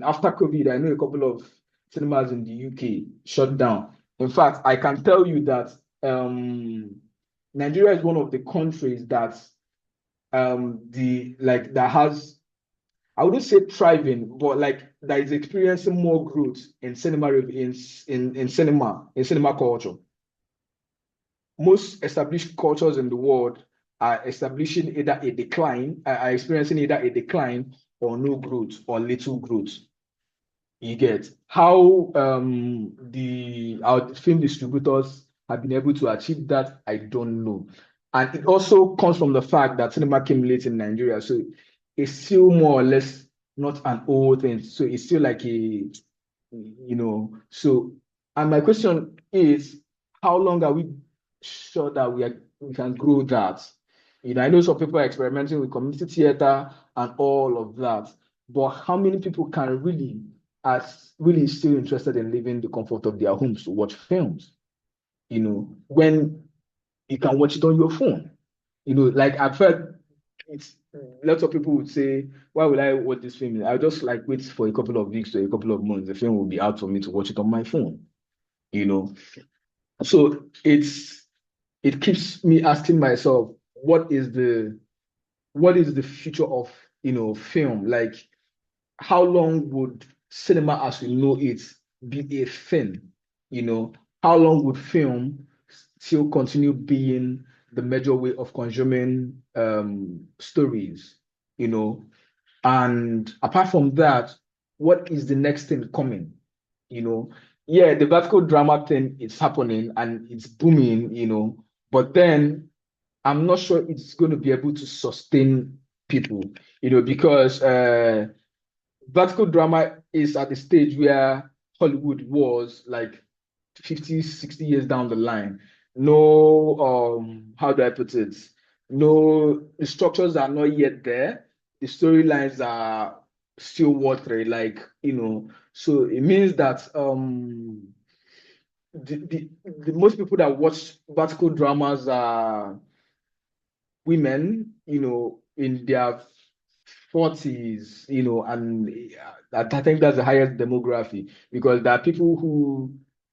[SPEAKER 1] after COVID, I know a couple of cinemas in the UK shut down. In fact, I can tell you that Nigeria is one of the countries that that has, I wouldn't say thriving, but like that is experiencing more growth in cinema cinema culture. Most established cultures in the world are experiencing either a decline or no growth or little growth. You get how our film distributors have been able to achieve that, I don't know. And it also comes from the fact that cinema came late in Nigeria. So it's still more or less not an old thing. So it's still like so, and my question is, how long are we sure that we can grow that? I know some people are experimenting with community theater and all of that, but how many people can really still interested in leaving the comfort of their homes to watch films? When you can watch it on your phone. Like I've heard lots of people would say, why would I watch this film? I'll just like wait for a couple of weeks or a couple of months. The film will be out for me to watch it on my phone. So it keeps me asking myself, what is the future of film? Like, how long would cinema as we know it be a thing? How long would film still continue being the major way of consuming stories? And apart from that, what is the next thing coming? Yeah, the vertical drama thing is happening and it's booming, but then I'm not sure it's going to be able to sustain people, because vertical drama is at the stage where Hollywood was like 50, 60 years down the line. No, how do I put it? No, the structures are not yet there. The storylines are still watery, so it means that the most people that watch vertical dramas are women, in their 40s, and I think that's the highest demography, because there are people who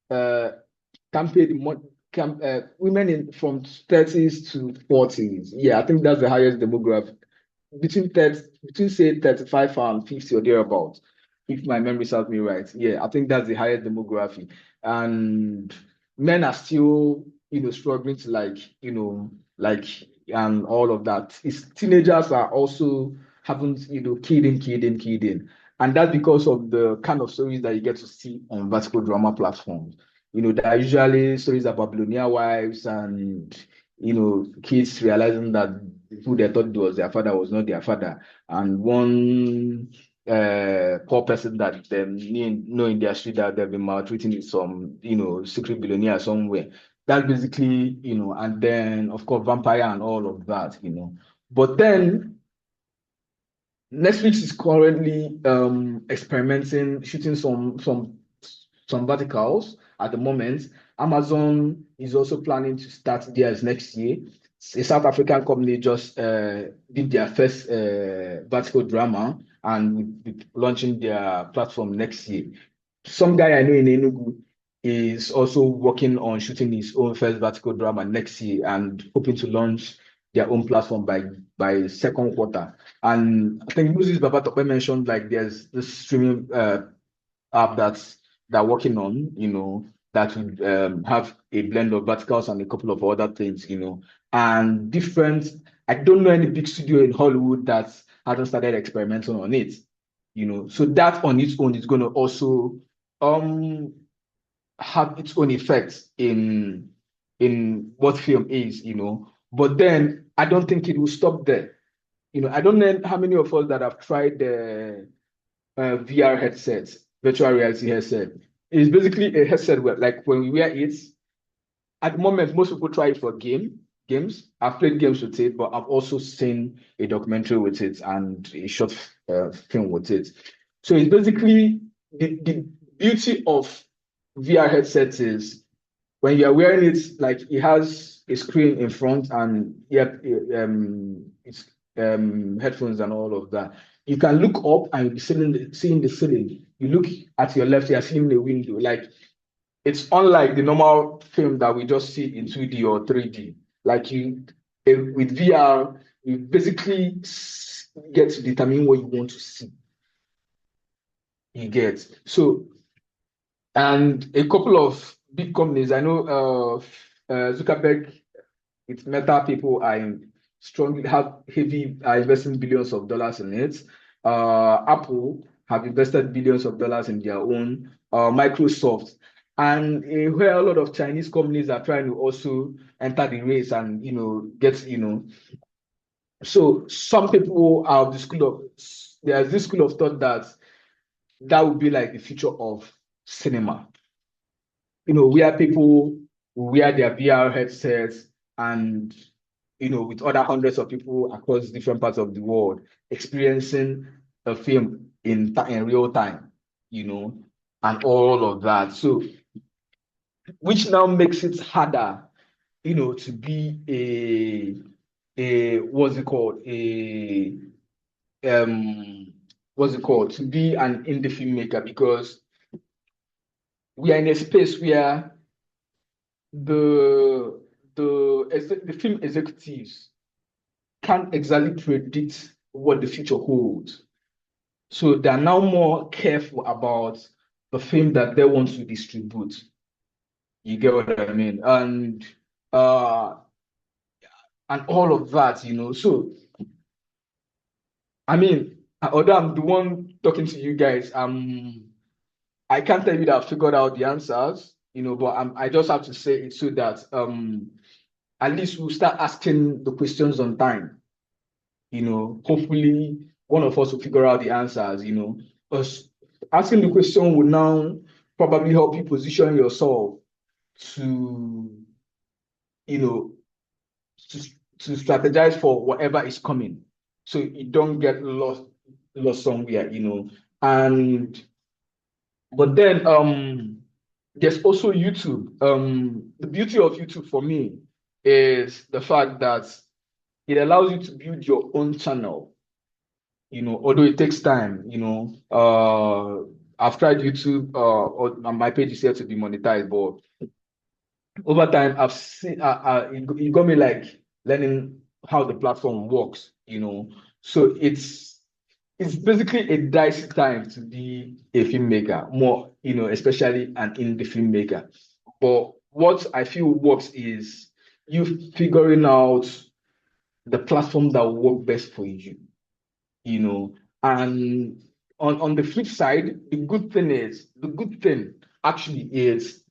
[SPEAKER 1] can pay the money. Women from 30s to 40s. Yeah, I think that's the highest demographic. Between say 35 and 50 or thereabouts, if my memory serves me right. Yeah, I think that's the highest demography. And men are still, struggling to and all of that. Teenagers are also haven't, keyed in. And that's because of the kind of stories that you get to see on vertical drama platforms. There are usually stories about billionaire wives and, kids realizing that who they thought was their father was not their father. And one poor person that they know in their street that they've been maltreating is some, secret billionaire somewhere. That's basically, and then, of course, vampire and all of that, But then, Netflix is currently experimenting, shooting some verticals at the moment. Amazon is also planning to start theirs next year. A South African company just did their first vertical drama and will be launching their platform next year. Some guy I know in Enugu is also working on shooting his own first vertical drama next year and hoping to launch their own platform by second quarter. And I think Moses Babatope mentioned like there's this streaming app that they're working on, that would have a blend of verticals and a couple of other things, and different. I don't know any big studio in Hollywood that hasn't started experimenting on it, So that on its own is going to also have its own effects in what film is, But then I don't think it will stop there. I don't know how many of us that have tried the VR headsets, virtual reality headset. It's basically a headset where, like, when we wear it, at the moment, most people try it for games. I've played games with it, but I've also seen a documentary with it and a short film with it. So it's basically the beauty of VR headsets is when you're wearing it, like it has a screen in front and it's headphones and all of that. You can look up and you'll be seeing the ceiling. You look at your left, you're seeing the window. Like it's unlike the normal film that we just see in 2D or 3D. Like with VR, you basically get to determine what you want to see. You get so, and a couple of big companies. I know Zuckerberg, its Meta people are strongly have heavy investing billions of dollars in it. Apple have invested billions of dollars in their own. Microsoft, and where a lot of Chinese companies are trying to also enter the race and get. So some people are of the school of there's this school of thought that would be like the future of cinema. Where people wear their VR headsets and with other hundreds of people across different parts of the world experiencing a film in real time, and all of that. So, which now makes it harder, to be what's it called? To be an indie filmmaker, because we are in a space where the film executives can't exactly predict what the future holds. So they're now more careful about the film that they want to distribute. You get what I mean? And all of that, So, I mean, although I'm the one talking to you guys, I can't tell you that I've figured out the answers, but I just have to say it so that at least we'll start asking the questions on time. Hopefully one of us will figure out the answers, Because asking the question will now probably help you position yourself to, to strategize for whatever is coming. So you don't get lost somewhere, And but then there's also YouTube. The beauty of YouTube for me is the fact that it allows you to build your own channel, although it takes time, I've tried YouTube, or my page is here to be monetized, but over time I've seen it got me like learning how the platform works, So it's basically a dicey time to be a filmmaker, more, especially an indie filmmaker. But what I feel works is you figuring out the platform that will work best for you, And on the flip side, the good thing actually is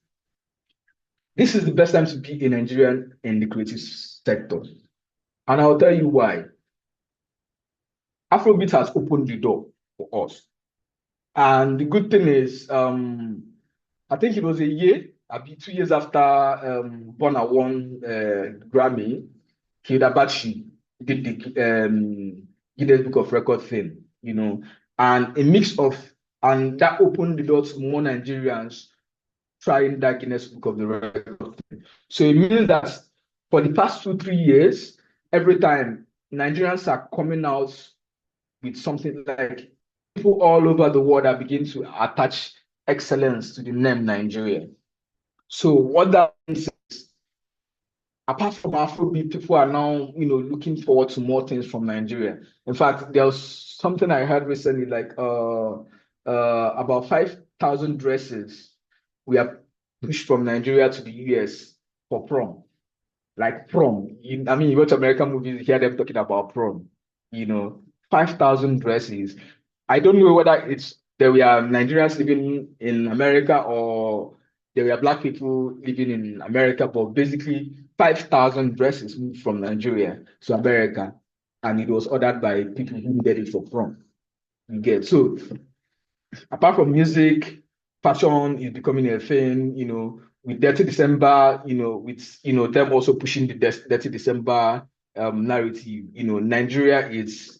[SPEAKER 1] this is the best time to be a Nigerian in the creative sector. And I'll tell you why. Afrobeat has opened the door for us. And the good thing is, I think it was a year, 2 years after Burna won Grammy, Hilda Baci did the Guinness Book of Record thing, and a mix of, and that opened the door to more Nigerians trying that Guinness Book of the Record thing. So it means that for the past 2-3 years, every time Nigerians are coming out with something, like people all over the world are beginning to attach excellence to the name Nigeria. So what that means is, apart from Afrobeat, people are now, looking forward to more things from Nigeria. In fact, there was something I heard recently, like about 5,000 dresses we are pushed from Nigeria to the US for prom. Like prom. You watch American movies, you hear them talking about prom. 5,000 dresses. I don't know whether there were Nigerians living in America or there were Black people living in America, but basically 5,000 dresses moved from Nigeria to America, and it was ordered by people who needed it for prom. You get so. Apart from music, fashion is becoming a thing. With Dirty December, with them also pushing the Dirty December narrative. Nigeria is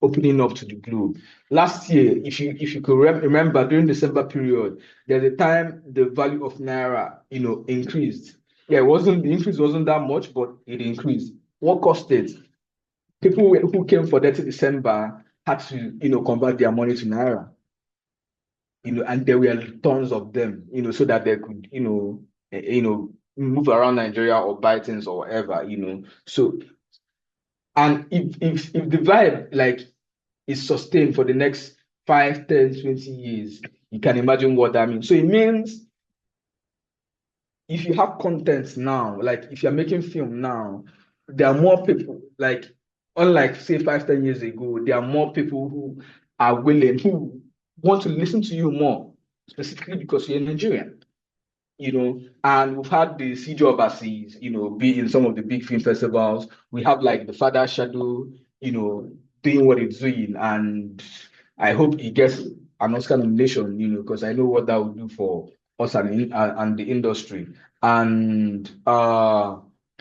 [SPEAKER 1] opening up to the globe. Last year, if you could remember, during December period, there's a time the value of naira, increased. Yeah, the increase wasn't that much, but it increased. What caused it? People who came for 30 December had to, convert their money to naira. And there were tons of them, so that they could, move around Nigeria or buy things or whatever. So, and if the vibe like is sustained for the next 5, 10, 20 years, you can imagine what that means. So it means if you have content now, like if you're making film now, there are more people, like unlike say 5, 10 years ago, there are more people who are willing, who want to listen to you more, specifically because you're Nigerian, and we've had the CJ overseas, be in some of the big film festivals. We have like the Father Shadow, doing what it's doing, and I hope he gets an Oscar nomination, because I know what that would do for us and the industry. And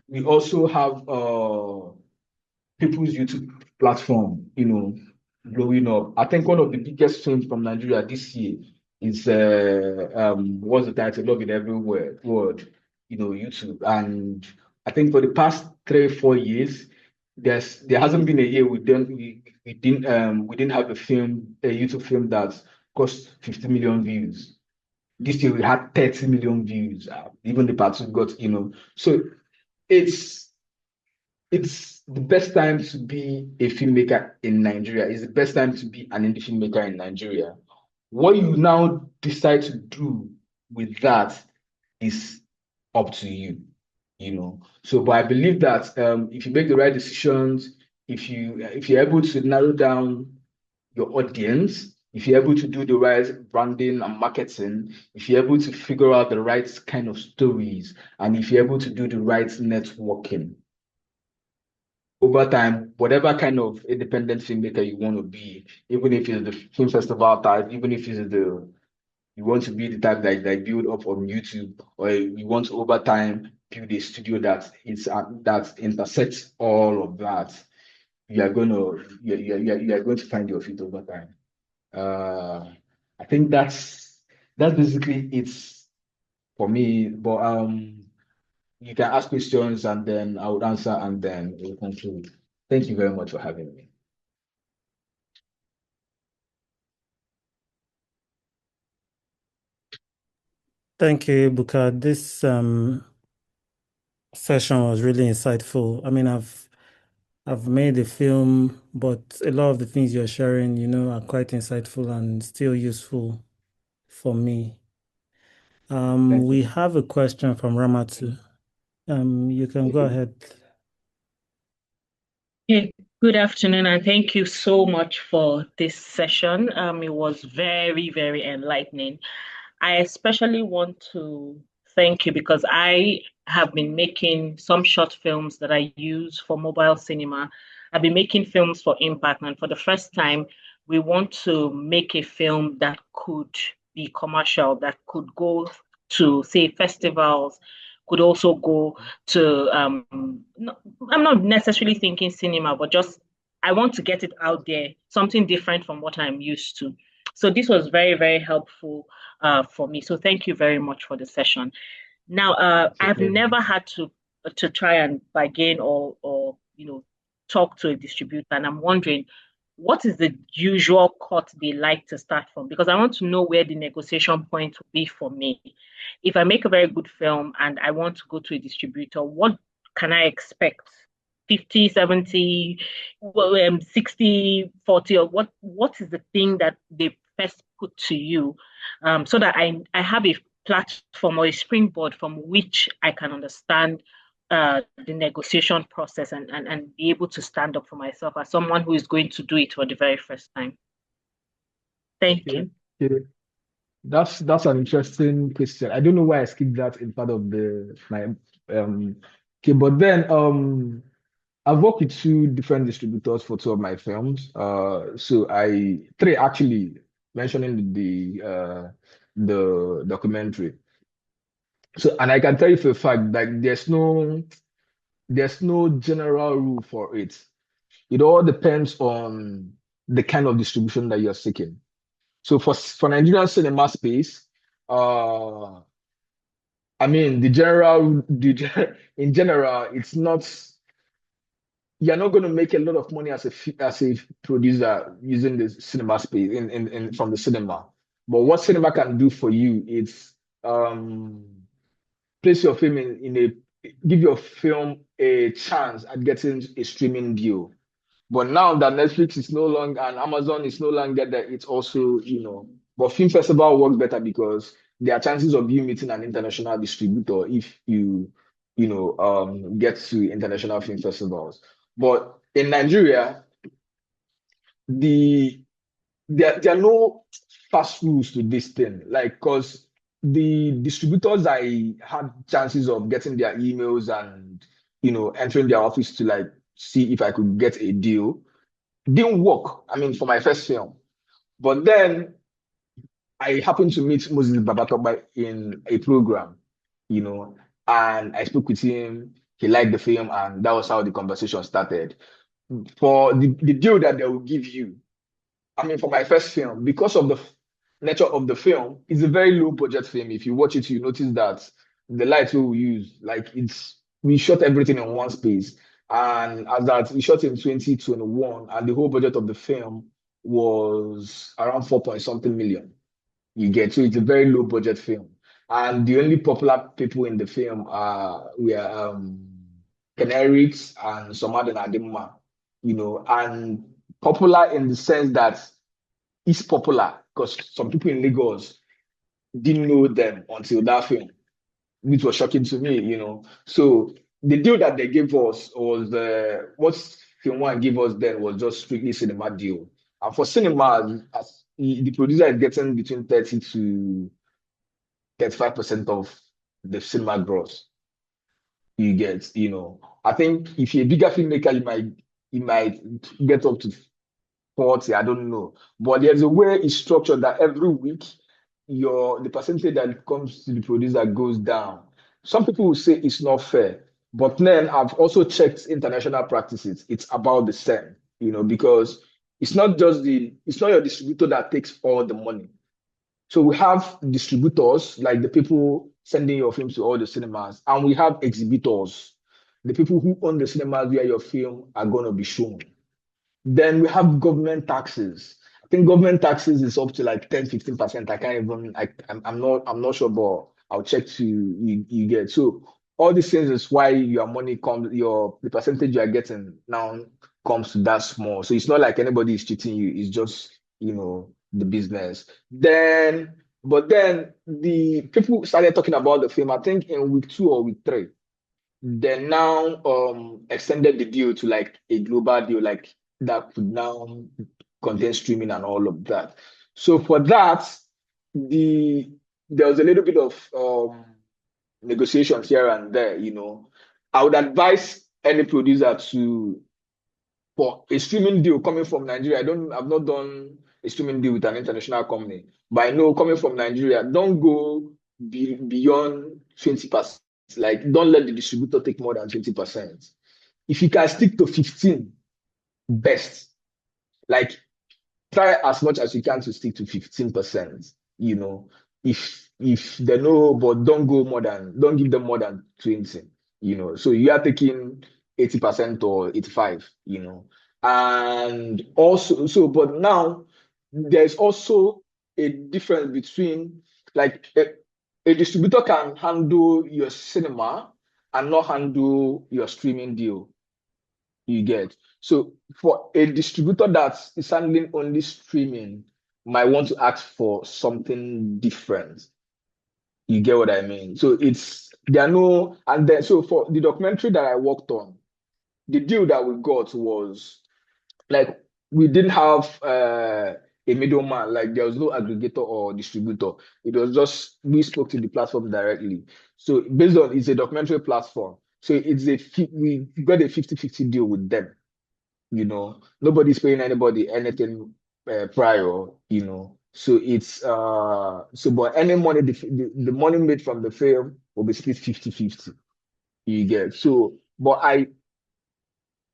[SPEAKER 1] we also have people's YouTube platform, blowing up. I think one of the biggest films from Nigeria this year is what's the title? Love in Every Word, YouTube. And I think for the past 3, 4 years, there hasn't been a year we didn't have a YouTube film that cost 50 million views. This year we had 30 million views. Even the part two got, so it's the best time to be a filmmaker in Nigeria. It's the best time to be an indie filmmaker in Nigeria. What you now decide to do with that is up to you, So, but I believe that if you make the right decisions, if you're able to narrow down your audience, if you're able to do the right branding and marketing, if you're able to figure out the right kind of stories, and if you're able to do the right networking, over time, whatever kind of independent filmmaker you want to be, even if it's the film festival type, even if it's you want to be the type that build up on YouTube, or you want to over time build a studio that intersects all of that, you're going to find your feet over time. I think that's basically it for me. But you can ask questions and then I would answer and then we'll conclude. Thank you very much for having me.
[SPEAKER 2] Thank you, Ebuka. This session was really insightful. I mean, I've made a film, but a lot of the things you're sharing, are quite insightful and still useful for me. We have a question from Ramatu. You can go ahead.
[SPEAKER 4] Hey, good afternoon, and thank you so much for this session. It was very, very enlightening. I especially want to thank you because I have been making some short films that I use for mobile cinema. I've been making films for impact, and for the first time, we want to make a film that could be commercial, that could go to, say, festivals, could also go to, I'm not necessarily thinking cinema, but just I want to get it out there, something different from what I'm used to. So this was very, very helpful for me. So thank you very much for the session. Now, I've never had to try and bargain or talk to a distributor, and I'm wondering what is the usual cut they like to start from? Because I want to know where the negotiation point will be for me. If I make a very good film and I want to go to a distributor, what can I expect? 50, 70, 60, 40, or what is the thing that they first put to you, so that I have a platform or a springboard from which I can understand the negotiation process and be able to stand up for myself as someone who is going to do it for the very first time. Thank you.
[SPEAKER 1] Okay. That's an interesting question. I don't know why I skipped that in part of my okay, but then I've worked with 2 different distributors for 2 of my films. So 3 actually, mentioning the documentary. So, and I can tell you for a fact that there's no general rule for it. It all depends on the kind of distribution that you're seeking. So for Nigerian cinema space, I mean, in general, it's not, you're not going to make a lot of money as a producer using the cinema space from the cinema. But what cinema can do for you is place your film give your film a chance at getting a streaming deal. But now that Netflix is no longer and Amazon is no longer there, it's also, but film festival works better because there are chances of you meeting an international distributor if you, get to international film festivals. But in Nigeria, there are no fast rules to this thing. Like, because the distributors I had chances of getting their emails and, entering their office to like see if I could get a deal didn't work. I mean, for my first film. But then I happened to meet Moses Babatoba in a program, and I spoke with him. He liked the film, and that was how the conversation started. For the deal that they will give you, I mean, for my first film, because of the nature of the film, it's a very low budget film. If you watch it, you notice that the lights we use, like we shot everything in one space. And as that we shot in 2021, and the whole budget of the film was around 4 point something million. You get, so it's a very low budget film. And the only popular people in the film were Kenerics and Somadin Adimma, and popular in the sense that it's popular because some people in Lagos didn't know them until that film, which was shocking to me, So the deal that they gave us was what Film One gave us then was just strictly cinema deal. And for cinema, as the producer is getting between 30 to 35% of the cinema gross. You get, I think if you're a bigger filmmaker, you might get up to 40, I don't know. But there's a way it's structured that every week the percentage that comes to the producer goes down. Some people will say it's not fair, but then I've also checked international practices. It's about the same, because it's not your distributor that takes all the money. So we have distributors, like the people sending your films to all the cinemas, and we have exhibitors, the people who own the cinemas where your film are going to be shown. Then we have government taxes. I think government taxes is up to like 10-15%. I can't even, I'm not sure, but I'll check to you get. So all these things is why your money comes, the percentage you are getting now comes to that small. So it's not like anybody is cheating you. It's just, the business. But then the people started talking about the film, I think in week 2 or week 3. They now extended the deal to like a global deal, like that could now contain streaming and all of that. So for that, there was a little bit of negotiations here and there, I would advise any producer for a streaming deal coming from Nigeria. I've not done a streaming deal with an international company, but I know coming from Nigeria, don't go beyond 20%. Like, don't let the distributor take more than 20%. If you can stick to 15, best. Like, try as much as you can to stick to 15%. If they know, but don't give them more than 20. So you are taking 80% or 85. And also, but now there's also a difference between like a distributor can handle your cinema and not handle your streaming deal. You get. So for a distributor that is handling only streaming, might want to ask for something different. You get what I mean? So so for the documentary that I worked on, the deal that we got was like we didn't have a middleman, like there was no aggregator or distributor. It was just we spoke to the platform directly. So it's a documentary platform. So we got a 50-50 deal with them. Nobody's paying anybody anything prior. So it's but any money the money made from the film will be split 50-50. You get. So, but I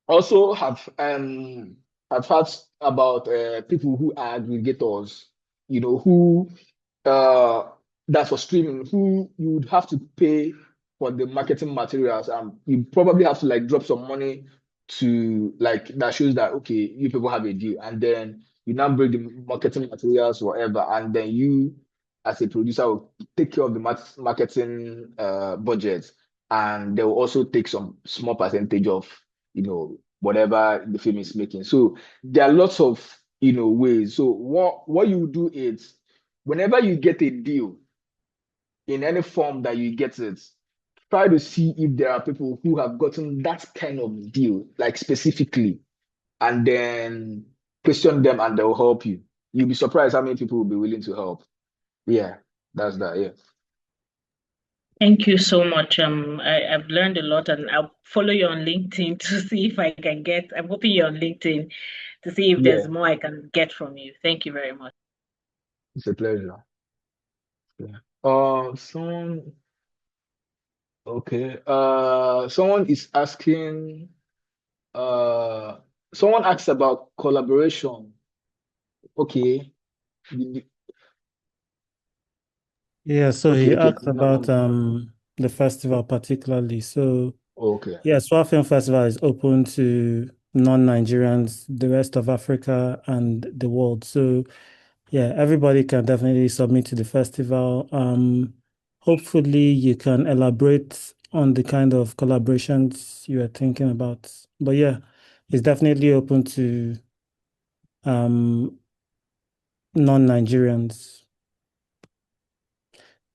[SPEAKER 1] also have I've heard about people who are aggregators, who that's for streaming, who you would have to pay for the marketing materials, and you probably have to like drop some money to like that shows that okay, you people have a deal, and then you now bring the marketing materials, whatever, and then you as a producer will take care of the marketing budget, and they will also take some small percentage of whatever the film is making. So there are lots of ways. So what you do is whenever you get a deal in any form that you get it, try to see if there are people who have gotten that kind of deal, like specifically, and then question them and they'll help you. You'll be surprised how many people will be willing to help. Yeah, that's that. Yeah.
[SPEAKER 4] Thank you so much. I've learned a lot, and I'll follow you on LinkedIn to see if I can get. I'm hoping you're on LinkedIn to see if
[SPEAKER 1] Yeah,
[SPEAKER 4] there's more I can get from you. Thank you very much.
[SPEAKER 1] it's a pleasure. Yeah. Someone, okay. Someone is asking, someone asked about collaboration. Okay. The-
[SPEAKER 2] Yeah, so
[SPEAKER 1] Okay,
[SPEAKER 2] he
[SPEAKER 1] okay.
[SPEAKER 2] asked about the festival particularly. So
[SPEAKER 1] Okay.
[SPEAKER 2] yeah, Tswa Film Festival is open to non-Nigerians, the rest of Africa and the world. So yeah, everybody can definitely submit to the festival. Hopefully you can elaborate on the kind of collaborations you are thinking about. But yeah, it's definitely open to non-Nigerians.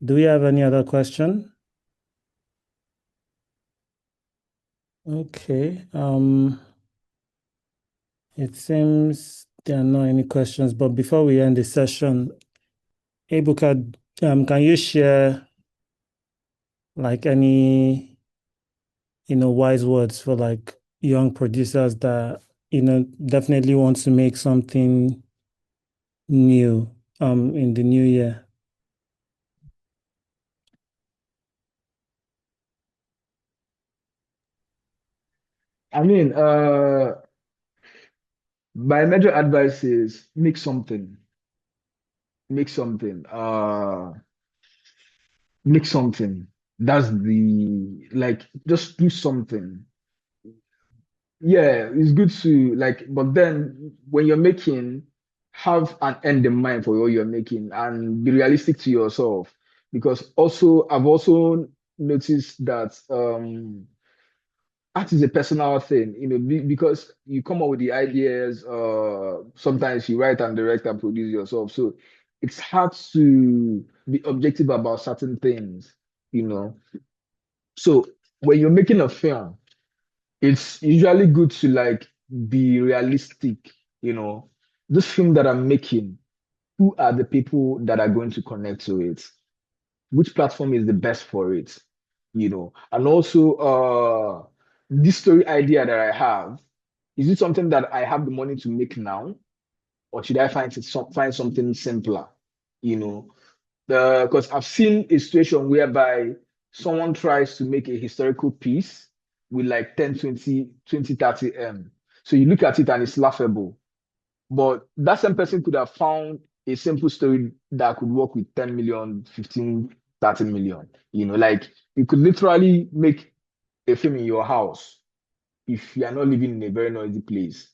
[SPEAKER 2] Do we have any other question? Okay. It seems there are not any questions, but before we end the session, Ebuka, can you share like any, wise words for like young producers that, definitely want to make something new, in the new year?
[SPEAKER 1] I mean, my major advice is make something. Make something. Make something. That's the like just do something. Yeah, it's good to like, but then when you're making, have an end in mind for what you're making and be realistic to yourself. Because also, I've also noticed that art is a personal thing, because you come up with the ideas, sometimes you write and direct and produce yourself. So it's hard to be objective about certain things, you know. So when you're making a film, it's usually good to like be realistic, you know. This film that I'm making, who are the people that are going to connect to it? Which platform is the best for it? And also this story idea that I have, is it something that I have the money to make now, or should I find something simpler? You know, because I've seen a situation whereby someone tries to make a historical piece with like 10, 20, 20, 30 M. So you look at it and it's laughable. But that same person could have found a simple story that could work with 10 million, 15, 30 million. Like you could literally make a film in your house if you are not living in a very noisy place,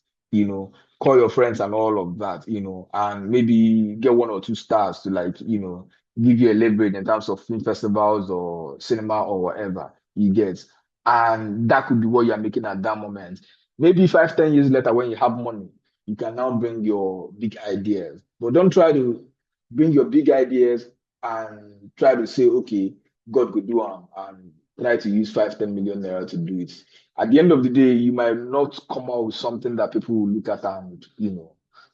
[SPEAKER 1] call your friends and all of that, and maybe get one or two stars to like, give you a leverage in terms of film festivals or cinema or whatever you get. And that could be what you are making at that moment. Maybe 5, 10 years later, when you have money, you can now bring your big ideas. But don't try to bring your big ideas and try to say, okay, God could do it, and try to use 5, 10 million naira to do it. At the end of the day, you might not come out with something that people will look at and,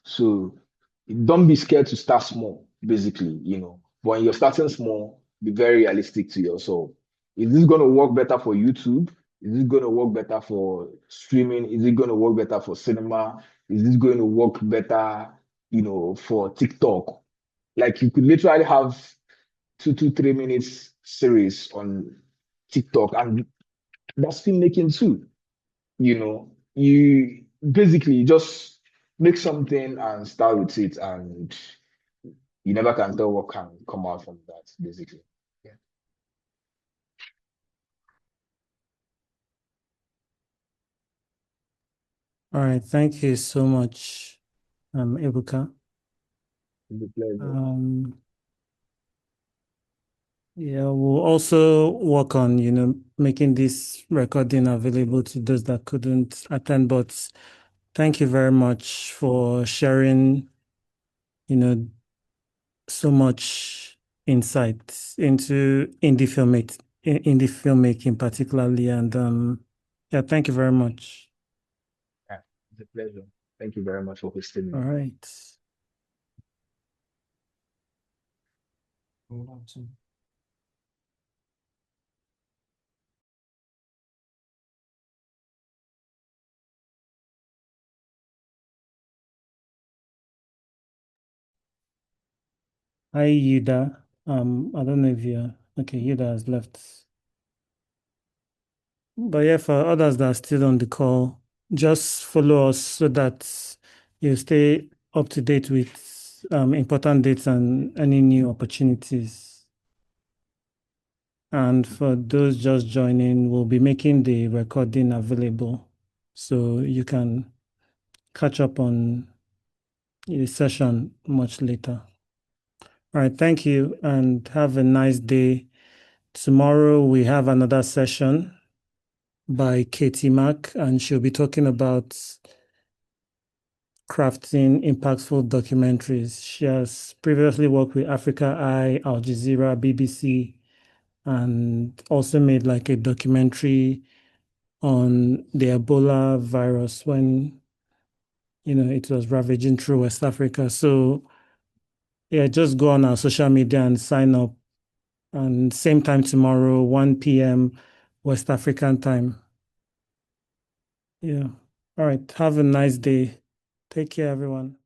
[SPEAKER 1] So don't be scared to start small, basically. When you're starting small, be very realistic to yourself. Is this going to work better for YouTube? Is it going to work better for streaming? Is it going to work better for cinema? Is this going to work better, for TikTok? Like you could literally have 2 to 3 minutes series on TikTok, and that's filmmaking too. You basically just make something and start with it, and you never can tell what can come out from that, basically. Yeah.
[SPEAKER 2] All right, thank you so much, Ebuka.
[SPEAKER 1] It's a pleasure.
[SPEAKER 2] Yeah, we'll also work on, making this recording available to those that couldn't attend. But thank you very much for sharing, so much insight into indie filmmaking particularly. And yeah, thank you very much.
[SPEAKER 1] Yeah, it's a pleasure. Thank you very much for hosting me.
[SPEAKER 2] All right. Hi, Yuda. I don't know if you're okay. Yuda has left. But yeah, for others that are still on the call, just follow us so that you stay up to date with important dates and any new opportunities. And for those just joining, we'll be making the recording available so you can catch up on the session much later. All right, thank you and have a nice day. Tomorrow we have another session by Katie Mack, and she'll be talking about crafting impactful documentaries. She has previously worked with Africa Eye, Al Jazeera, BBC, and also made like a documentary on the Ebola virus when it was ravaging through West Africa. So yeah, just go on our social media and sign up. And same time tomorrow, 1 p.m. West African time. Yeah. All right. Have a nice day. Take care, everyone.